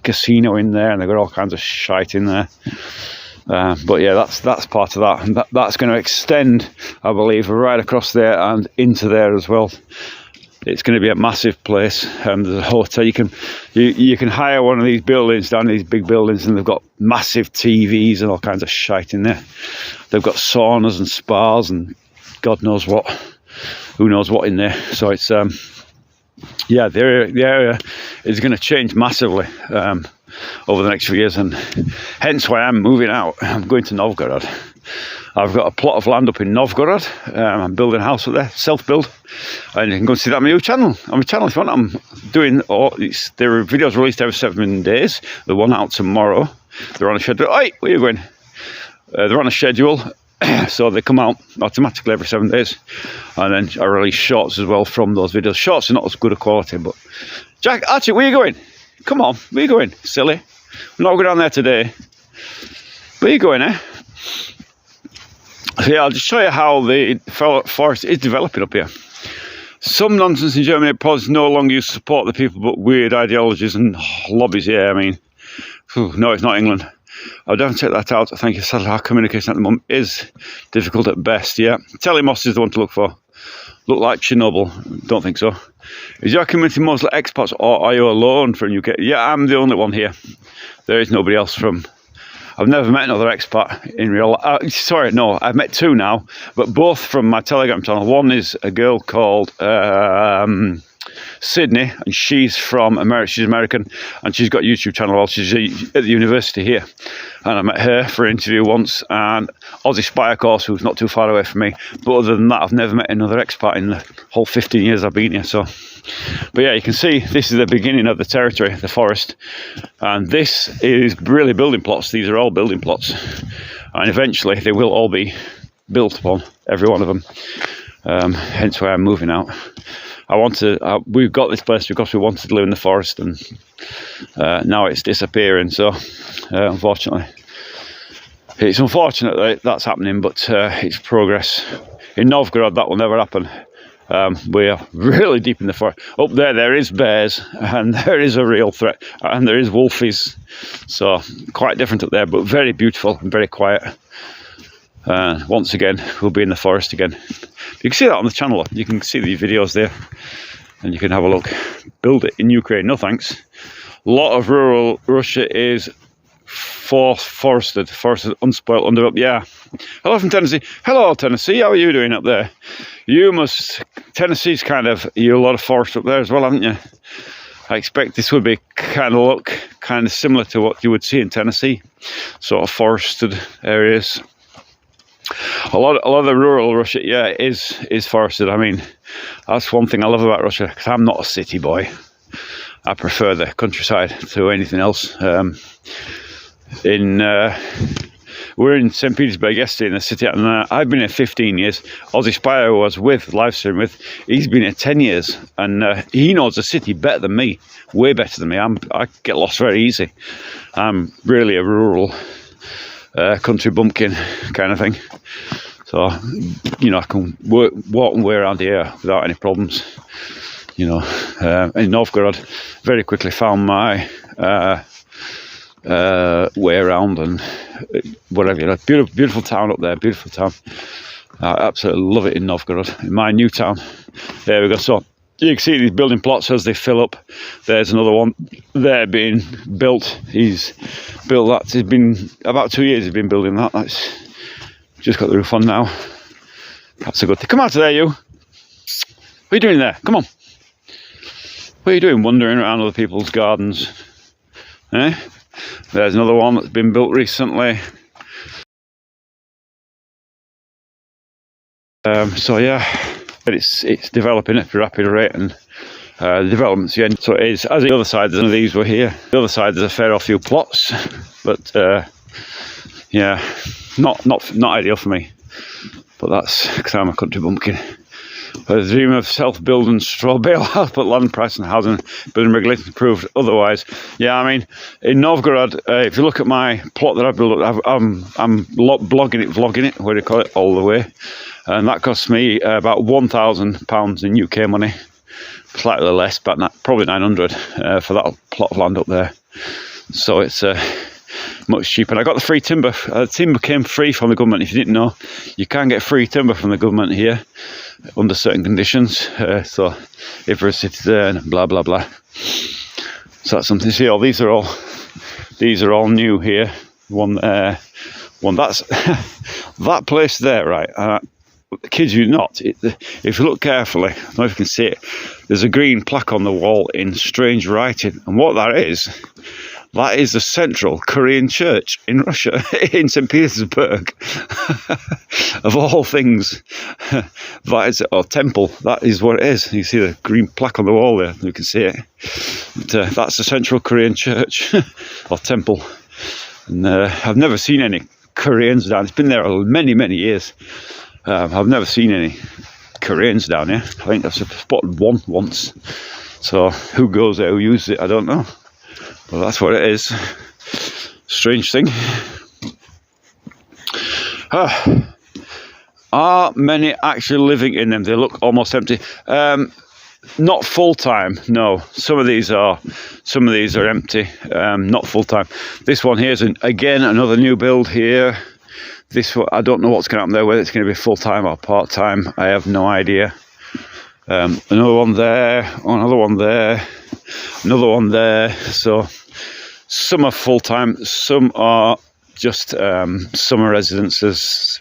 S1: casino in there, and they've got all kinds of shite in there. But yeah, that's part of that, and that's going to extend, I believe, right across there and into there as well. It's going to be a massive place. There's a hotel. You can hire one of these buildings down, these big buildings, and they've got massive TVs and all kinds of shite in there. They've got saunas and spas and God knows what, who knows what in there. So it's yeah, the area is going to change massively over the next few years, and hence why I'm moving out. I'm going to Novgorod. I've got a plot of land up in Novgorod. I'm building a house up there, self-build, and you can go and see that on my new channel. On my channel, if you want, I'm doing there are videos released every 7 days. The one out tomorrow. They're on a schedule. Hey, where are you going? They're on a schedule, so they come out automatically every 7 days, and then I release shorts as well from those videos. Shorts are not as good a quality, but Jack, Archie, where are you going? Come on, where are you going? Silly. I'm not going down there today. Where are you going, eh? So yeah, I'll just show you how the forest is developing up here. Some nonsense in Germany, politics no longer use to support the people, but weird ideologies and lobbies. Yeah, I mean, no, it's not England. I'll definitely take that out. I think sadly our communication at the moment is difficult at best. Yeah, Telemos is the one to look for. Look like Chernobyl. Don't think so. Is your community mostly expats, or are you alone from UK? Yeah, I'm the only one here. There is nobody else from. I've never met another expat in real life. Sorry, no, I've met two now, but both from my Telegram channel. One is a girl called Sydney, and she's from America. She's American, and she's got a YouTube channel while she's at the university here. And I met her for an interview once, and Aussie Spy, of course, who's not too far away from me. But other than that, I've never met another expat in the whole 15 years I've been here. So, but yeah, you can see this is the beginning of the territory, the forest, and this is really building plots. These are all building plots, and eventually they will all be built upon, every one of them. Hence why I'm moving out. We've got this place because we wanted to live in the forest, and now it's disappearing. So, unfortunately, it's unfortunate that that's happening, but it's progress. In Novgorod, that will never happen. We are really deep in the forest. Up there is bears, and there is a real threat, and there is wolfies. So, quite different up there, but very beautiful and very quiet. Once again, we'll be in the forest again. You can see that on the channel. You can see the videos there, and you can have a look. Build it in Ukraine, no thanks. A lot of rural Russia is forested, unspoiled, undeveloped. Yeah. Hello from Tennessee. Hello, Tennessee. How are you doing up there? Tennessee's kind of, a lot of forest up there as well, haven't you? I expect this would be kind of similar to what you would see in Tennessee, sort of forested areas. A lot of the rural Russia, yeah, is forested. I mean, that's one thing I love about Russia, because I'm not a city boy. I prefer the countryside to anything else. We're in St. Petersburg yesterday in the city, and I've been here 15 years. Aussie Spy I was live stream with, he's been here 10 years, and he knows the city better than me, way better than me. I get lost very easy. I'm really a rural country bumpkin kind of thing. So, I can walk and way around here without any problems. In Novgorod, very quickly found my way around and whatever. Beautiful town up there, beautiful town. I absolutely love it in Novgorod, in my new town. There we go. So you can see these building plots as they fill up. There's another one there being built. He's built that. It's been about 2 years he's been building that. That's just got the roof on now. That's a good thing. Come out of there, you. What are you doing there? Come on. What are you doing wandering around other people's gardens? Eh? There's another one that's been built recently. So yeah, but it's developing at a rapid rate, and the development's the end. So it is, as the other side, none of these were here. The other side, there's a fair few plots, but yeah, not ideal for me. But that's because I'm a country bumpkin. The dream of self-building straw bale house, but land price and housing building regulations proved otherwise. Yeah, I mean, in Novgorod, if you look at my plot that I've built, I'm vlogging it, what do you call it, all the way. And that cost me about £1,000 in UK money, slightly less, but probably 900 for that plot of land up there. So it's much cheaper. And I got the free timber. Timber came free from the government. If you didn't know, you can get free timber from the government here under certain conditions. So if you're a citizen, blah blah blah. So that's something to see. These are all new here. One that's that place there, right? Kid you not, if you look carefully, I don't know if you can see it, there's a green plaque on the wall in strange writing, and what that is the Central Korean Church in Russia, in St. Petersburg. Of all things, that is, or temple, that is what it is. You see the green plaque on the wall there, you can see it. But, that's the Central Korean Church, or temple. And I've never seen any Koreans down. It's been there many, many years. I've never seen any Koreans down here. I think I've spotted one once. So who goes there, who uses it, I don't know. Well, that's what it is. Strange thing. Are many actually living in them? They look almost empty. Not full time. No. Some of these are empty. Not full time. This one here is again another new build here. This one, I don't know what's going to happen there. Whether it's going to be full time or part time, I have no idea. Another one there. Another one there. Another one there. So some are full time, some are just summer residences.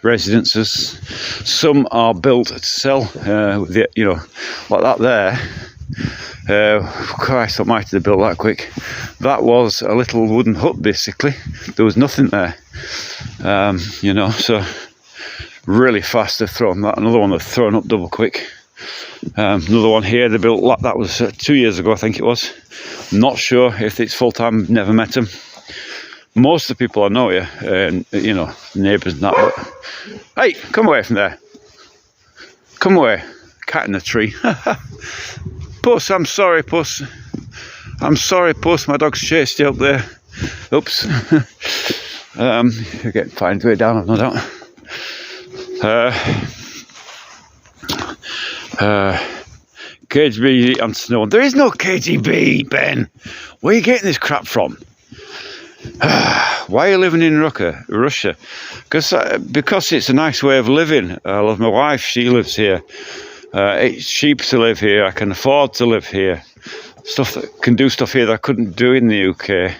S1: Some are built to sell, you know, like that there. Christ almighty, they built that quick. That was a little wooden hut, basically. There was nothing there, you know, so really fast they've thrown that. Another one they've thrown up double quick. Another one here they built, that was 2 years ago, I think it was. Not sure if it's full time, never met them. Most of the people I know here, you know, neighbours and that, but hey, come away from there. Come away. Cat in the tree. Puss, I'm sorry, Puss. I'm sorry, Puss, my dog's chased you up there. Oops. You're getting fined way down, I've no doubt. KGB answers no one. There is no KGB, Ben. Where are you getting this crap from? Why are you living in Russia? Because it's a nice way of living. I love my wife. She lives here. It's cheap to live here. I can afford to live here. Can do stuff here that I couldn't do in the UK.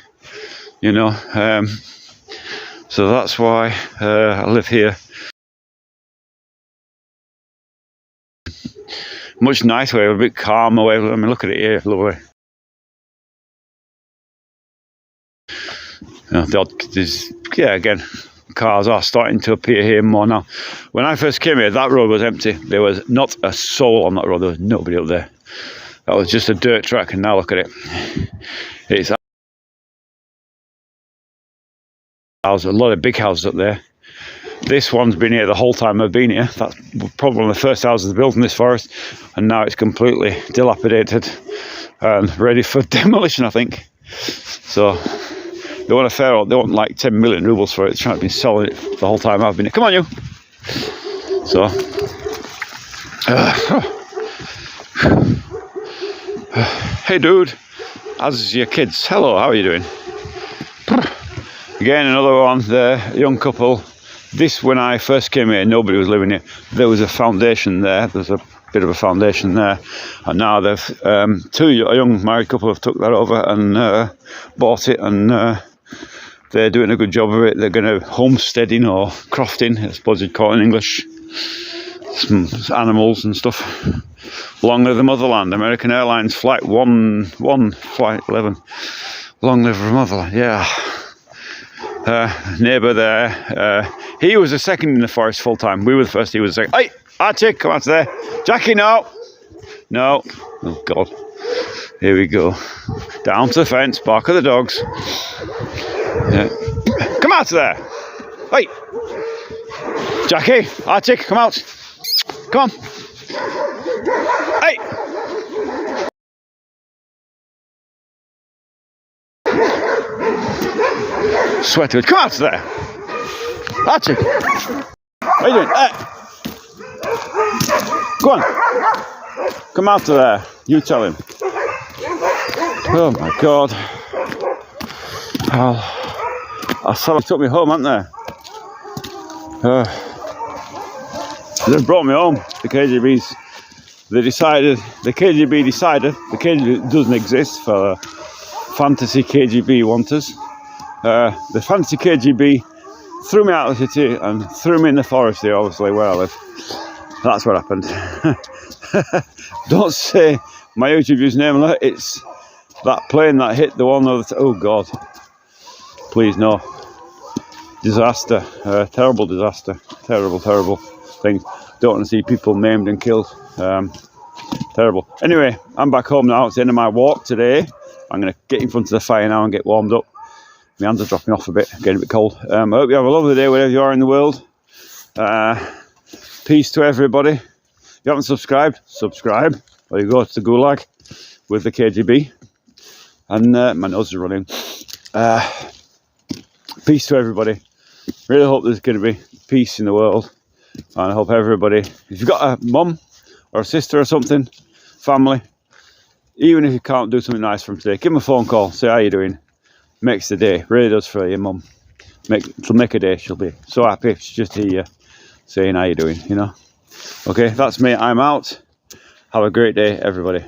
S1: You know. So that's why I live here. Much nicer way, a bit calmer way. I mean, look at it here, lovely. You know, yeah, again, cars are starting to appear here more now. When I first came here, that road was empty. There was not a soul on that road. There was nobody up there. That was just a dirt track, and now look at it. It's a lot of big houses up there. This one's been here the whole time I've been here. That's probably one of the first houses built in this forest, and now it's completely dilapidated and ready for demolition, I think. So they want like 10 million rubles for it. It's trying to be selling it the whole time I've been here. Come on, you. So hey dude, how's your kids? Hello, how are you doing? Again, another one there, young couple This, when I first came here, nobody was living here. There was a foundation there. There's a bit of a foundation there, and now they've a young married couple have took that over and bought it, and they're doing a good job of it. They're going to homesteading or crofting, I suppose you'd call it in English, some animals and stuff. Long live the motherland. American Airlines flight 11. Long live the motherland. Yeah. Neighbour there. He was the second in the forest full time. We were the first. He was the second. Hey, Archie, come out there. Jackie, no. No. Oh, God. Here we go. Down to the fence. Bark of the dogs. Yeah. Come out there. Hey. Jackie, Archie, come out. Come on. Hey. Sweater, come out there. Archie. What are you doing? Go on. Come out there. You tell him. Oh my God. I saw they took me home, haven't they? They brought me home. The KGB's. The KGB doesn't exist for fantasy KGB wanters. The fantasy KGB threw me out of the city and threw me in the forest here, obviously, where I live. That's what happened. Don't say my YouTube username, it's that plane that hit the one other oh God. Please, no. Disaster. Terrible disaster. Terrible, terrible things. Don't want to see people maimed and killed. Terrible. Anyway, I'm back home now. It's the end of my walk today. I'm going to get in front of the fire now and get warmed up. My hands are dropping off a bit, getting a bit cold. I hope you have a lovely day wherever you are in the world. Peace to everybody. If you haven't subscribed, subscribe. Or you go to the gulag with the KGB. And my nose is running. Peace to everybody. Really hope there's going to be peace in the world. And I hope everybody, if you've got a mum or a sister or something, family, even if you can't do something nice for them today, give them a phone call, say how you doing. Makes the day, really does for your mum. It'll make a day, she'll be so happy if she just hear you saying how you doing, you know. Okay, that's me, I'm out. Have a great day, everybody.